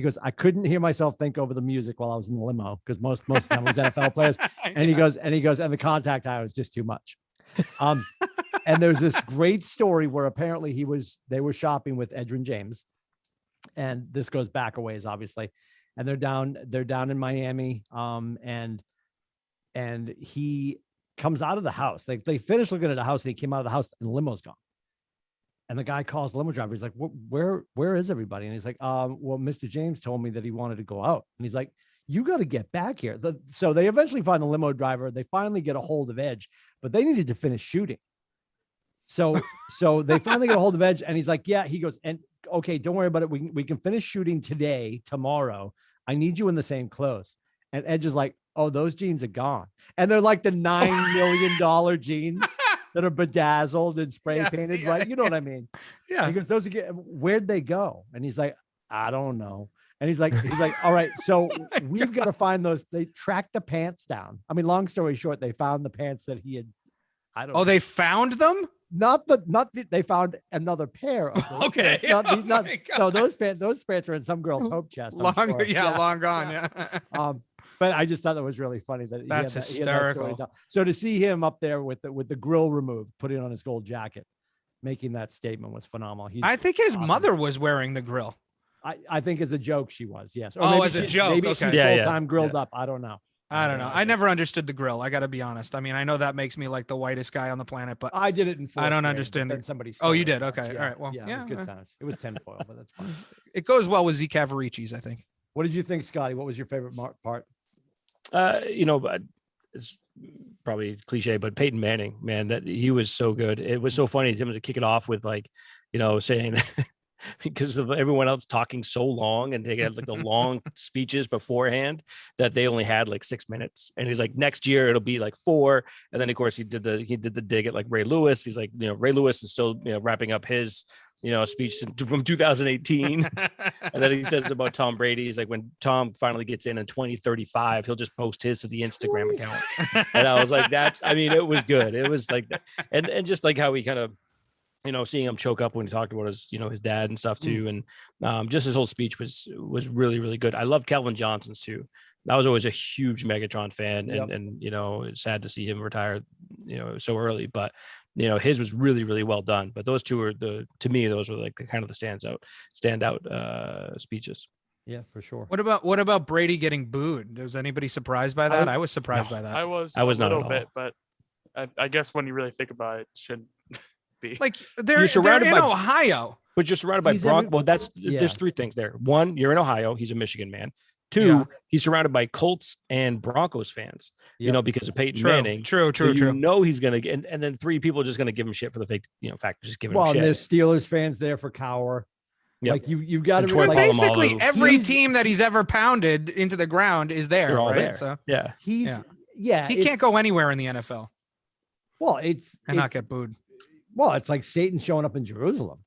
goes, "I couldn't hear myself think over the music while I was in the limo, because most of the time it was NFL players." And he goes, and the contact I was just too much. And there's this great story where apparently they were shopping with Edrin James, and this goes back a ways, obviously. And they're down in Miami. And he comes out of the house. They finished looking at the house, and he came out of the house, and the limo's gone. And the guy calls the limo driver. He's like, where is everybody? And he's like, well, Mr. James told me that he wanted to go out. And he's like, "You got to get back here." So they eventually find the limo driver. They finally get a hold of Edge, but they needed to finish shooting. So they finally get a hold of Edge, and he's like, "Yeah." He goes, "And okay, don't worry about it. We can finish shooting tomorrow. I need you in the same clothes." And Edge is like, "Oh, those jeans are gone." And they're like the $9 million jeans that are bedazzled and spray painted, right? You know what I mean? Yeah. He goes, "Where'd they go?" And he's like, "I don't know." And he's like, "All right, so we've got to find those." They tracked the pants down. I mean, long story short, they found the pants that he had. I don't know. They found them? They found another pair of those. Okay. Pants. No, those pants are in some girl's hope chest. I'm sure. Long gone. Yeah. But I just thought that was really funny that That's he had that story to hysterical. tell. So to see him up there with the grill removed, putting on his gold jacket, making that statement was phenomenal. I think his awesome. mother was wearing the grill. I think as a joke she was, yes. Or Oh, maybe as a joke, Maybe okay. she's full-time grilled up. I don't know. I don't know. I never understood the grill. I got to be honest. I mean, I know that makes me like the whitest guy on the planet, but I did it in fourth I don't grade, understand but it. then somebody Oh, you stole it. did? Okay. All right. Well, it was good times. It was tinfoil, but that's fine. it goes well with Z Cavaricci's, I think. What did you think, Scotty? What was your favorite part? But it's probably cliche, but Peyton Manning, man, that he was so good. It was so funny to kick it off with saying because of everyone else talking so long, and they had like the long speeches beforehand that they only had like 6 minutes. And he's like, "Next year it'll be like 4." And then of course he did the dig at like Ray Lewis. He's like, Ray Lewis is still wrapping up his a speech from 2018. And then he says about Tom Brady, he's like, when Tom finally gets in 2035, he'll just post his to the Instagram account. And I was like, it was good. It was like that. And just like how he kind of, seeing him choke up when he talked about his dad and stuff too. And just his whole speech was really, really good. I love Calvin Johnson's too. I was always a huge Megatron fan, and it's sad to see him retire, so early, but his was really, really well done. But those two are to me, those were like kind of the standout speeches. Yeah, for sure. What about Brady getting booed? Was anybody surprised by that? I was surprised by that. I was not a little at bit, but I guess when you really think about it shouldn't be. Like they're in Ohio. But you're surrounded by Well, there's three things there. One, you're in Ohio. He's a Michigan man. Two, he's surrounded by Colts and Broncos fans, because of Peyton Manning. True. He's going to get, and then three people are just going to give him shit for the fake, fact of just giving him shit. Well, there's Steelers fans there for Cowher. Yep. Like you've got to realize basically every team that he's ever pounded into the ground is there. They're all right? there. So he can't go anywhere in the NFL. Well, not get booed. Well, it's like Satan showing up in Jerusalem.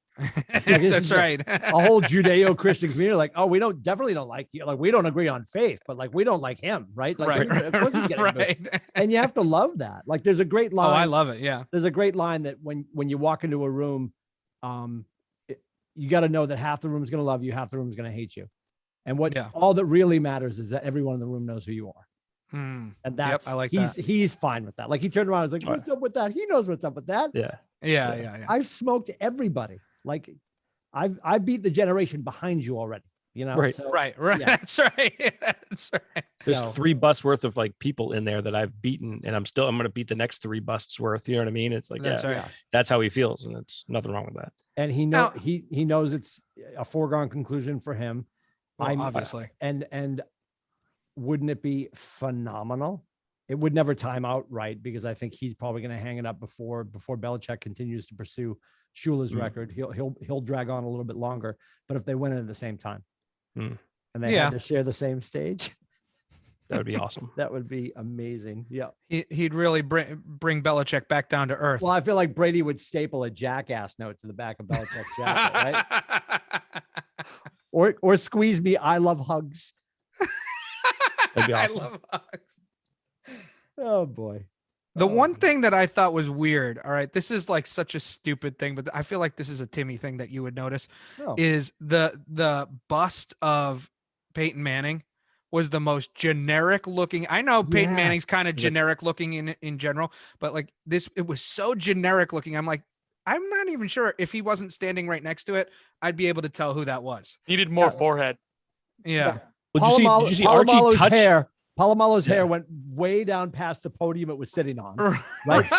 That's right. A whole Judeo-Christian community, like, oh, we definitely don't like you. Like, we don't agree on faith, but like, we don't like him, right? Like, of course he's getting booed. And you have to love that. Like, there's a great line. Oh, I love it. Yeah. There's a great line that when you walk into a room, you got to know that half the room is going to love you, half the room is going to hate you. And all that really matters is that everyone in the room knows who you are. And that's, I like he's fine with that. Like, he turned around and was like, what's up with that? He knows what's up with that. Yeah. I've smoked everybody. Like, I beat the generation behind you already, Right. So, right. Yeah. That's right. That's right. There's 3 busts worth of like people in there that I've beaten, and I'm going to beat the next 3 busts worth. You know what I mean? It's like, that's how he feels. And it's nothing wrong with that. And he knows it's a foregone conclusion for him. Obviously. And wouldn't it be phenomenal? It would never time out, right? Because I think he's probably going to hang it up before Belichick continues to pursue Shula's record. He'll drag on a little bit longer. But if they win it at the same time, and they had to share the same stage, that would be awesome. That would be amazing. Yeah, he'd really bring Belichick back down to earth. Well, I feel like Brady would staple a jackass note to the back of Belichick's jacket, right? Or squeeze me. I love hugs. That'd be awesome. I love hugs. Oh boy. The one thing that I thought was weird, all right, this is like such a stupid thing, but I feel like this is a Timmy thing that you would notice, is the bust of Peyton Manning was the most generic looking. I know Peyton Manning's kind of generic looking in general, but like this, it was so generic looking. I'm like, I'm not even sure if he wasn't standing right next to it, I'd be able to tell who that was. Needed more forehead. Yeah. Well, did you see Archie touch hair? Palomalo's hair went way down past the podium it was sitting on. Right.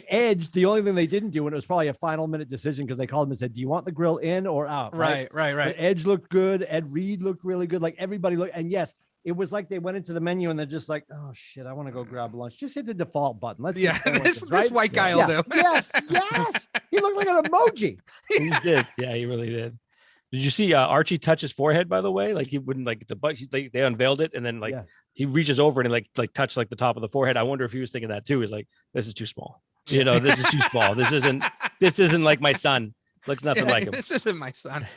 Edge, the only thing they didn't do, and it was probably a final minute decision because they called him and said, do you want the grill in or out? Right. But Edge looked good. Ed Reed looked really good. Like everybody looked. And yes, it was like they went into the menu and they're just like, oh shit, I want to go grab lunch. Just hit the default button. Let's this white guy will do. Yes. He looked like an emoji. He did. Yeah, he really did. Did you see Archie touch his forehead, by the way? Like he wouldn't like the butt. They unveiled it, and then he reaches over and like touch like the top of the forehead. I wonder if he was thinking that too. He's like, this is too small. This is too small. This isn't like my son. Looks nothing like him. This isn't my son.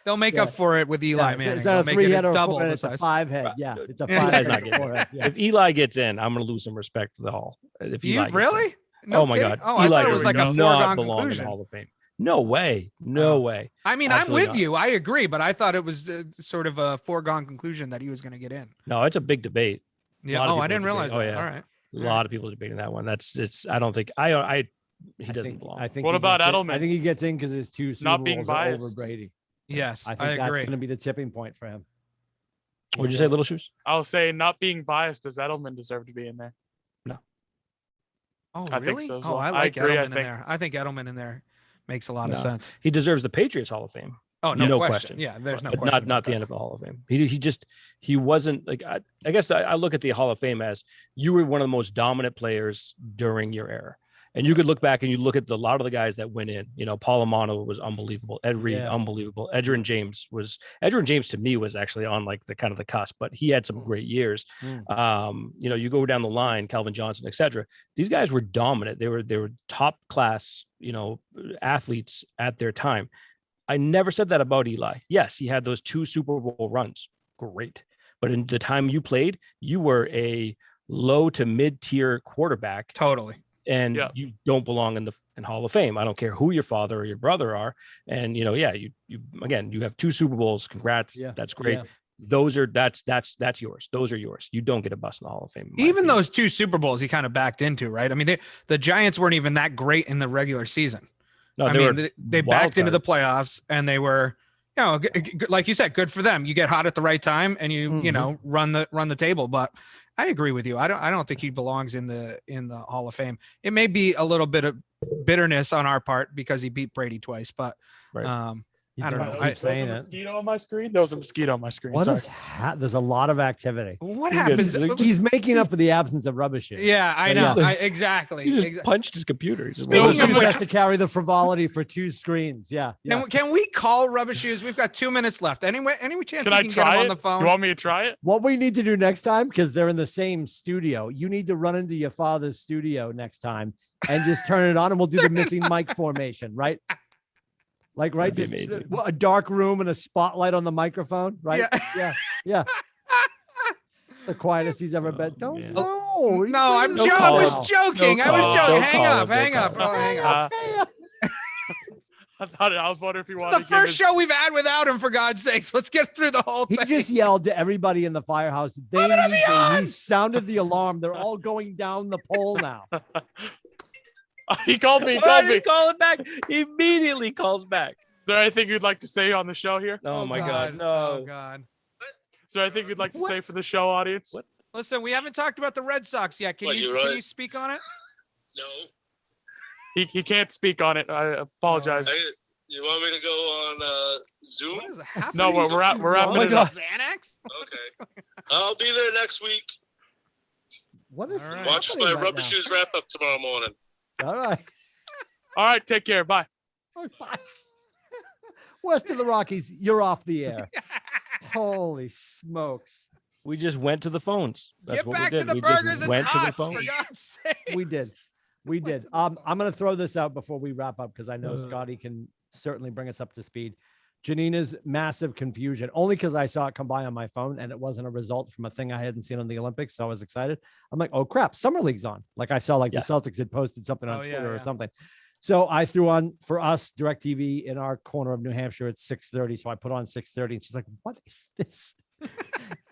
They'll make up for it with Eli Manning. It's not a 3-head or double it's a 5-head. Yeah, it's a 5-head. Not getting forehead. If Eli gets in, I'm gonna lose some respect for the Hall. If Eli really? No, oh my God. Oh, I thought it was like a foregone belong conclusion. in the Hall of Fame. No way. No way. I mean, absolutely I'm with you. I agree, but I thought it was sort of a foregone conclusion that he was going to get in. No, it's a big debate. Yeah. Oh, I didn't realize that. All right. A lot of people debating that one. I don't think he doesn't belong. I think what about Edelman? I think he gets in because his 2 Super Bowls are over Brady. Yes, I think that's going to be the tipping point for him. What'd you say, Little Shoes? I'll say, not being biased, does Edelman deserve to be in there? No. Oh, I really? think so. Oh, I like Edelman in there. I think Edelman in there makes a lot of sense. He deserves the Patriots Hall of Fame. Oh, no question. Yeah, there's no question. Not the NFL Hall of Fame. He wasn't like, I guess I look at the Hall of Fame as you were one of the most dominant players during your era. And you could look back and you look at a lot of the guys that went in. You know, Paul Amano was unbelievable. Ed Reed, unbelievable. Edgerrin James to me was actually on like the kind of the cusp, but he had some great years. You know, you go down the line, Calvin Johnson, etc. These guys were dominant. They were top class, you know, athletes at their time. I never said that about Eli. Yes, he had those 2 Super Bowl runs. Great. But in the time you played, you were a low to mid-tier quarterback. Totally. And you don't belong in Hall of Fame. I don't care who your father or your brother are. And, you know, you have 2 Super Bowls. Congrats. Yeah. That's great. Yeah. That's yours. Those are yours. You don't get a bus in the Hall of Fame. Even those 2 Super Bowls he kind of backed into, right? I mean, the Giants weren't even that great in the regular season. No, they backed into the playoffs, and they were, you know, like you said, good for them. You get hot at the right time, and you know, run the table. But I agree with you. I don't think he belongs in the Hall of Fame. It may be a little bit of bitterness on our part because he beat Brady twice, but I don't know. There was a mosquito on my screen. There was a mosquito on my screen. What is there's a lot of activity. What happens? He's making up for the absence of rubbish here. Yeah, I know. Exactly. He just punched his computer. Speaking of which, has to carry the frivolity for 2 screens. Yeah. Can we call Rubbish Shoes? We've got 2 minutes left. Any chance can I can try get him it? on the phone? You want me to try it? What we need to do next time, because they're in the same studio, you need to run into your father's studio next time and just turn it on, and we'll do the missing mic formation, right? Like, right, just a dark room and a spotlight on the microphone, right? Yeah. The quietest he's ever been. No, I was joking. I was joking. Hang up. Oh, hang up. I was wondering if you wanted. It's the first show we've had without him. For God's sakes, let's get through the whole thing. He just yelled to everybody in the firehouse. He sounded the alarm. They're all going down the pole now. He called me. He's calling back. He immediately calls back. Is there anything you'd like to say on the show here? Oh my God. No. Oh God. Is there anything you'd like to say for the show audience? What? Listen, we haven't talked about the Red Sox yet. Can you speak on it? No. He can't speak on it. I apologize. Hey, you want me to go on Zoom? What is happening? No, we're wrapping it up. Xanax? Okay. I'll be there next week. What is Watch my Rubber Shoes wrap up tomorrow morning. All right. All right. Take care. Bye. Bye. West of the Rockies, you're off the air. Holy smokes. We just went to the phones. Get back to the burgers and tots, for God's sake. We did. I'm going to throw this out before we wrap up, because I know Scotty can certainly bring us up to speed. Janina's massive confusion, only because I saw it come by on my phone and it wasn't a result from a thing I hadn't seen on the Olympics. So I was excited. I'm like, oh crap, Summer League's on. Like I saw the Celtics had posted something on Twitter or something. So I threw on for us DirecTV in our corner of New Hampshire at 6:30. So I put on 6:30 and she's like, what is this? And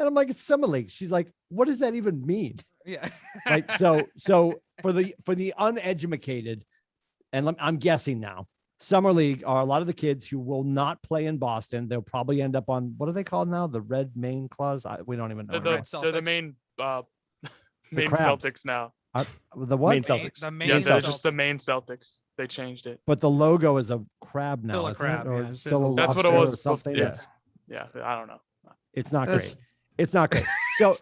I'm like, it's Summer League. She's like, what does that even mean? Yeah. Like, so for the uneducated, and I'm guessing now, Summer League are a lot of the kids who will not play in Boston. They'll probably end up on, what are they called now? The Red Main Claws? We don't even know. They're the main Celtics now. The what? Main Celtics. They're just the main Celtics. They changed it. But the logo is a crab now. Still a crab. Or still a that's what it was. Or something. Yeah. I don't know. It's not great. It's not great. So,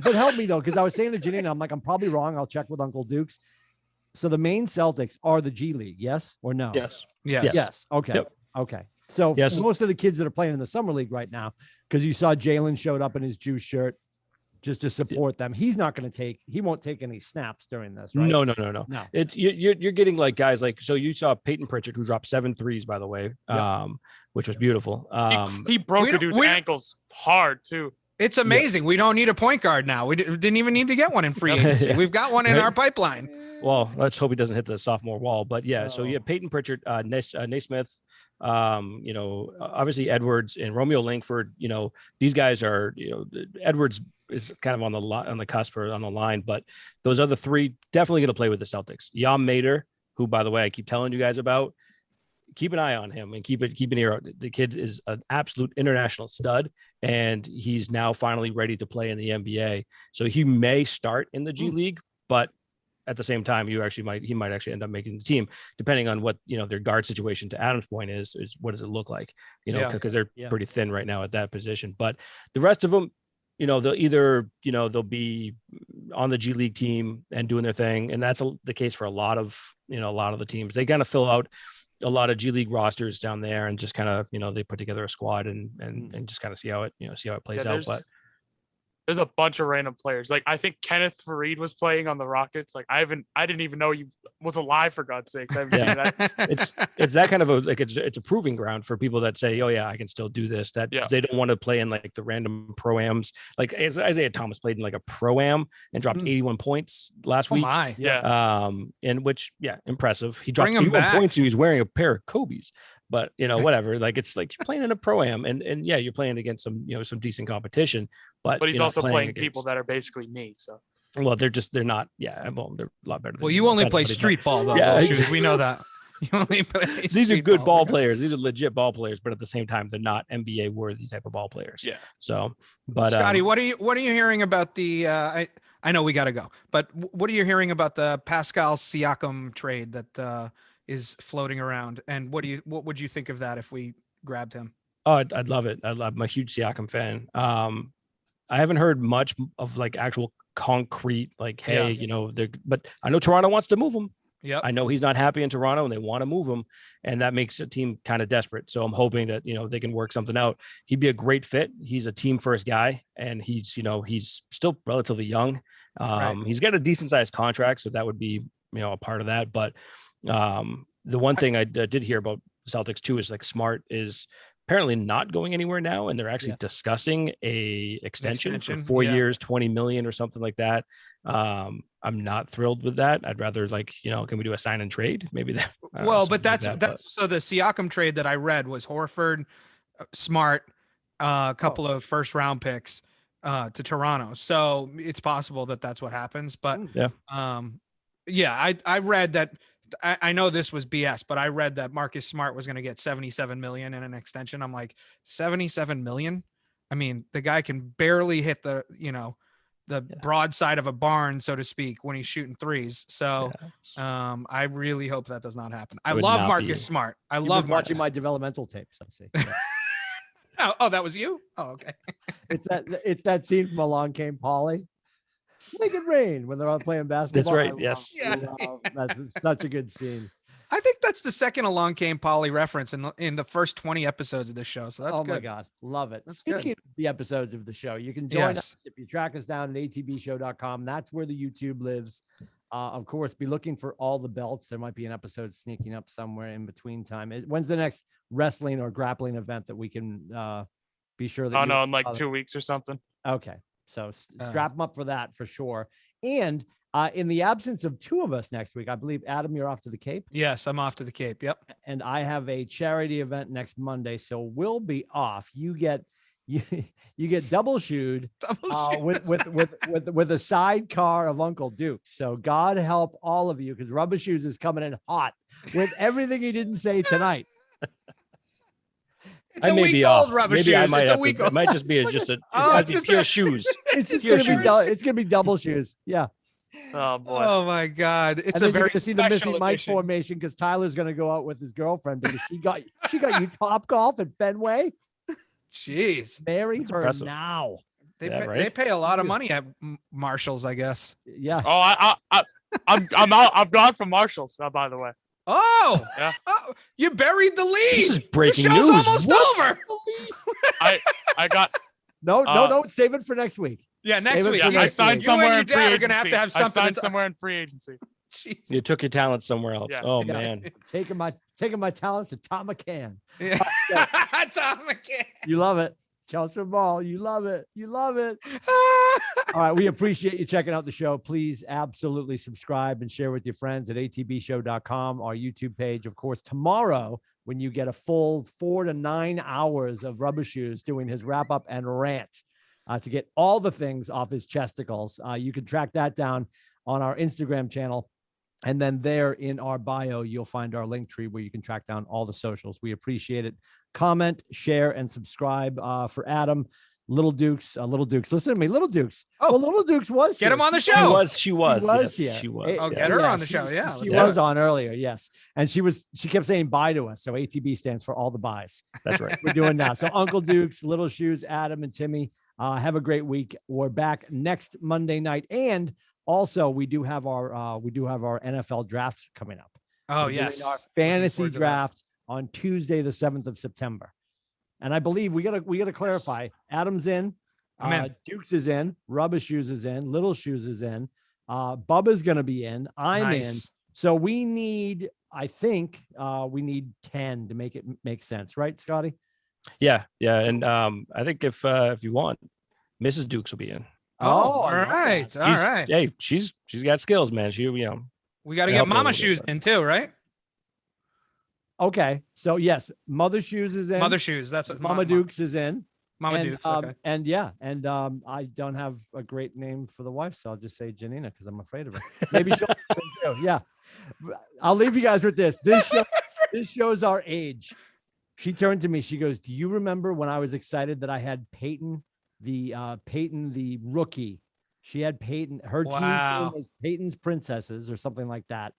but help me though, because I was saying to Janina, I'm like, I'm probably wrong. I'll check with Uncle Dukes. So the main Celtics are the G League, yes or no? Yes. Okay. Yep. Okay. So most of the kids that are playing in the Summer League right now, because you saw Jalen showed up in his Jew shirt just to support them. He won't take any snaps during this, right? No. It's you're getting like guys like, so you saw Peyton Pritchard, who dropped 7 threes, by the way, which was beautiful. He broke a dude's ankles hard too. It's amazing. We don't need a point guard now. We didn't even need to get one in free agency. We've got one in our pipeline. Well, let's hope he doesn't hit the sophomore wall. But so you have Peyton Pritchard, Naismith, obviously Edwards and Romeo Langford. These guys are, Edwards is kind of on the cusp or on the line, but those other 3 definitely going to play with the Celtics. Yam Mater, who, by the way, I keep telling you guys about. Keep an eye on him and keep an ear out. The kid is an absolute international stud, and he's now finally ready to play in the NBA. So he may start in the G League, but at the same time, he might actually end up making the team, depending on what their guard situation. To Adam's point is what does it look like? Because they're pretty thin right now at that position. But the rest of them, they'll either, they'll be on the G League team and doing their thing. And that's the case for a lot of the teams. They kind of fill out a lot of G League rosters down there and just kind of, they put together a squad and just kind of see how it plays out. But there's a bunch of random players. Like I think Kenneth Fareed was playing on the Rockets. Like I didn't even know he was alive, for God's sakes. I haven't seen that. It's that kind of it's a proving ground for people that say, oh yeah, I can still do this. That they don't want to play in like the random pro-ams. Like Isaiah Thomas played in like a pro-am and dropped 81 points last week. My. Yeah. In which, impressive. He dropped 81 points. He was wearing a pair of Kobe's. But whatever, like it's like you're playing in a pro-am and you're playing against some decent competition. But he's also playing people that are basically me. So well, they're not. Yeah, well, they're a lot better. Well, you only play street ball though. Yeah, we know that. You only play. These are good ball players. These are legit ball players, but at the same time, they're not NBA worthy type of ball players. Yeah. So, but Scotty, what are you hearing about the? I know we got to go, but what are you hearing about the Pascal Siakam trade that is floating around? And what would you think of that if we grabbed him? Oh, I'd love it. I'm a huge Siakam fan. I haven't heard much of like actual concrete, like, hey, but I know Toronto wants to move him. Yeah. I know he's not happy in Toronto and they want to move him, and that makes a team kind of desperate. So I'm hoping that, they can work something out. He'd be a great fit. He's a team first guy, and he's still relatively young. He's got a decent sized contract. So that would be, a part of that. But the one thing I did hear about Celtics too is like Smart is apparently not going anywhere now, and they're actually discussing a extension for 4 years, 20 million or something like that. I'm not thrilled with that. I'd rather can we do a sign and trade? Maybe that. Well, but that's so the Siakam trade that I read was Horford, Smart, a couple of first round picks to Toronto. So it's possible that that's what happens. But I read that. I know this was BS, but I read that Marcus Smart was going to get 77 million in an extension. I'm like, 77 million. I mean, the guy can barely hit the broadside of a barn, so to speak, when he's shooting threes. So I really hope that does not happen. I love Marcus Smart. I love watching my developmental tapes. I see. Yeah. Oh, that was you? Oh, okay. It's that scene from Along Came Polly. Make it rain when they're all playing basketball. That's right. Yes. That's such a good scene. I think that's the second Along Came Polly reference in the first 20 episodes of this show. So that's good. My God. Love it. That's Speaking of the episodes of the show, you can join us if you track us down at atbshow.com. That's where the YouTube lives. Of course, be looking for all the belts. There might be an episode sneaking up somewhere in between time. When's the next wrestling or grappling event that we can be sure that in like 2 weeks or something? Okay. So strap them up for that for sure. And in the absence of two of us next week, I believe, Adam, you're off to the Cape. Yes, I'm off to the Cape. Yep. And I have a charity event next Monday. So we'll be off. You get double shoed with a sidecar of Uncle Duke. So God help all of you, because Rubber Shoes is coming in hot with everything he didn't say tonight. It's a week old Rubber Shoes. It might just be pure shoes. It's just it's gonna be double shoes. Yeah. Oh boy. Oh my God. It's a very see the Missy Mike formation, because Tyler's gonna go out with his girlfriend because she got you Top Golf at Fenway. Jeez. Marry her now. They pay a lot of money at Marshall's, I guess. Yeah. Oh, I'm out. I'm gone from Marshall's, by the way. Oh, yeah. Oh, you buried the lead. This is breaking the show's news. Almost over. I got no. Save it for next week. Yeah, next week. I signed somewhere in free agency. You're gonna have to have something. I signed somewhere in free agency. Jeez. You took your talent somewhere else. Yeah. Oh man, taking my talents to Tom McCann. Yeah. Tom McCann. You love it. Chelsea Ball. You love it. You love it. All right. We appreciate you checking out the show. Please absolutely subscribe and share with your friends at atbshow.com, our YouTube page. Of course, tomorrow, when you get a full 4 to 9 hours of Rubber Shoes doing his wrap up and rant to get all the things off his chesticles, you can track that down on our Instagram channel. And then there in our bio, you'll find our link tree where you can track down all the socials. We appreciate it. Comment, share, and subscribe for Adam. Little Dukes. Listen to me. Little Dukes. Oh, well, Little Dukes was get here. him on the show. She was. Yes, she was. Oh, get her on the show. Yeah. She was on earlier. Yes. And she kept saying bye to us. So ATB stands for all the buys. That's right. We're doing now. So Uncle Dukes, Little Shoes, Adam, and Timmy. Have a great week. We're back next Monday night. And also we do have our NFL draft coming up. Oh, We're doing yes. our Looking fantasy forward to that. draft on Tuesday, the 7th of September. And I believe we gotta clarify. Adam's in. I'm in. Dukes is in. Rubber Shoes is in. Little Shoes is in. Bubba's gonna be in. I'm in. Nice. So we need, I think, we need 10 to make it make sense, right, Scotty? Yeah. And I think if you want, Mrs. Dukes will be in. Oh, all I love right. that. All right. Hey, she's got skills, man. She, We got to I'll get help her a Mama little Shoes bit. in too, right? Okay. So yes, Mother Shoes is in. Mother Shoes. That's what Mama Dukes is in. Mama and, Dukes. Okay. I don't have a great name for the wife, so I'll just say Janina because I'm afraid of her. Maybe she'll too. Yeah. I'll leave you guys with this. This shows our age. She turned to me. She goes, "Do you remember when I was excited that I had Peyton the rookie? She had Peyton. Her team name was Peyton's Princesses or something like that.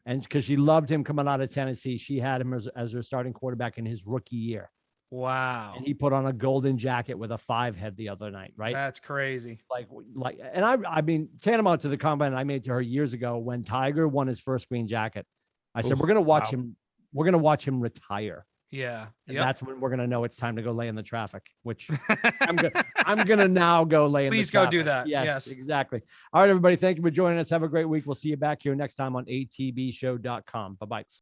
And because she loved him coming out of Tennessee, she had him as her starting quarterback in his rookie year. Wow. And he put on a golden jacket with a 5 head the other night, right? That's crazy. And I mean, tantamount to the comment I made to her years ago when Tiger won his first green jacket. I said, we're going to watch him. We're going to watch him retire. Yeah. And that's when we're going to know it's time to go lay in the traffic, which I'm going to now go lay in the Please traffic. go do that. Yes, exactly. All right, everybody. Thank you for joining us. Have a great week. We'll see you back here next time on atbshow.com. Bye-bye.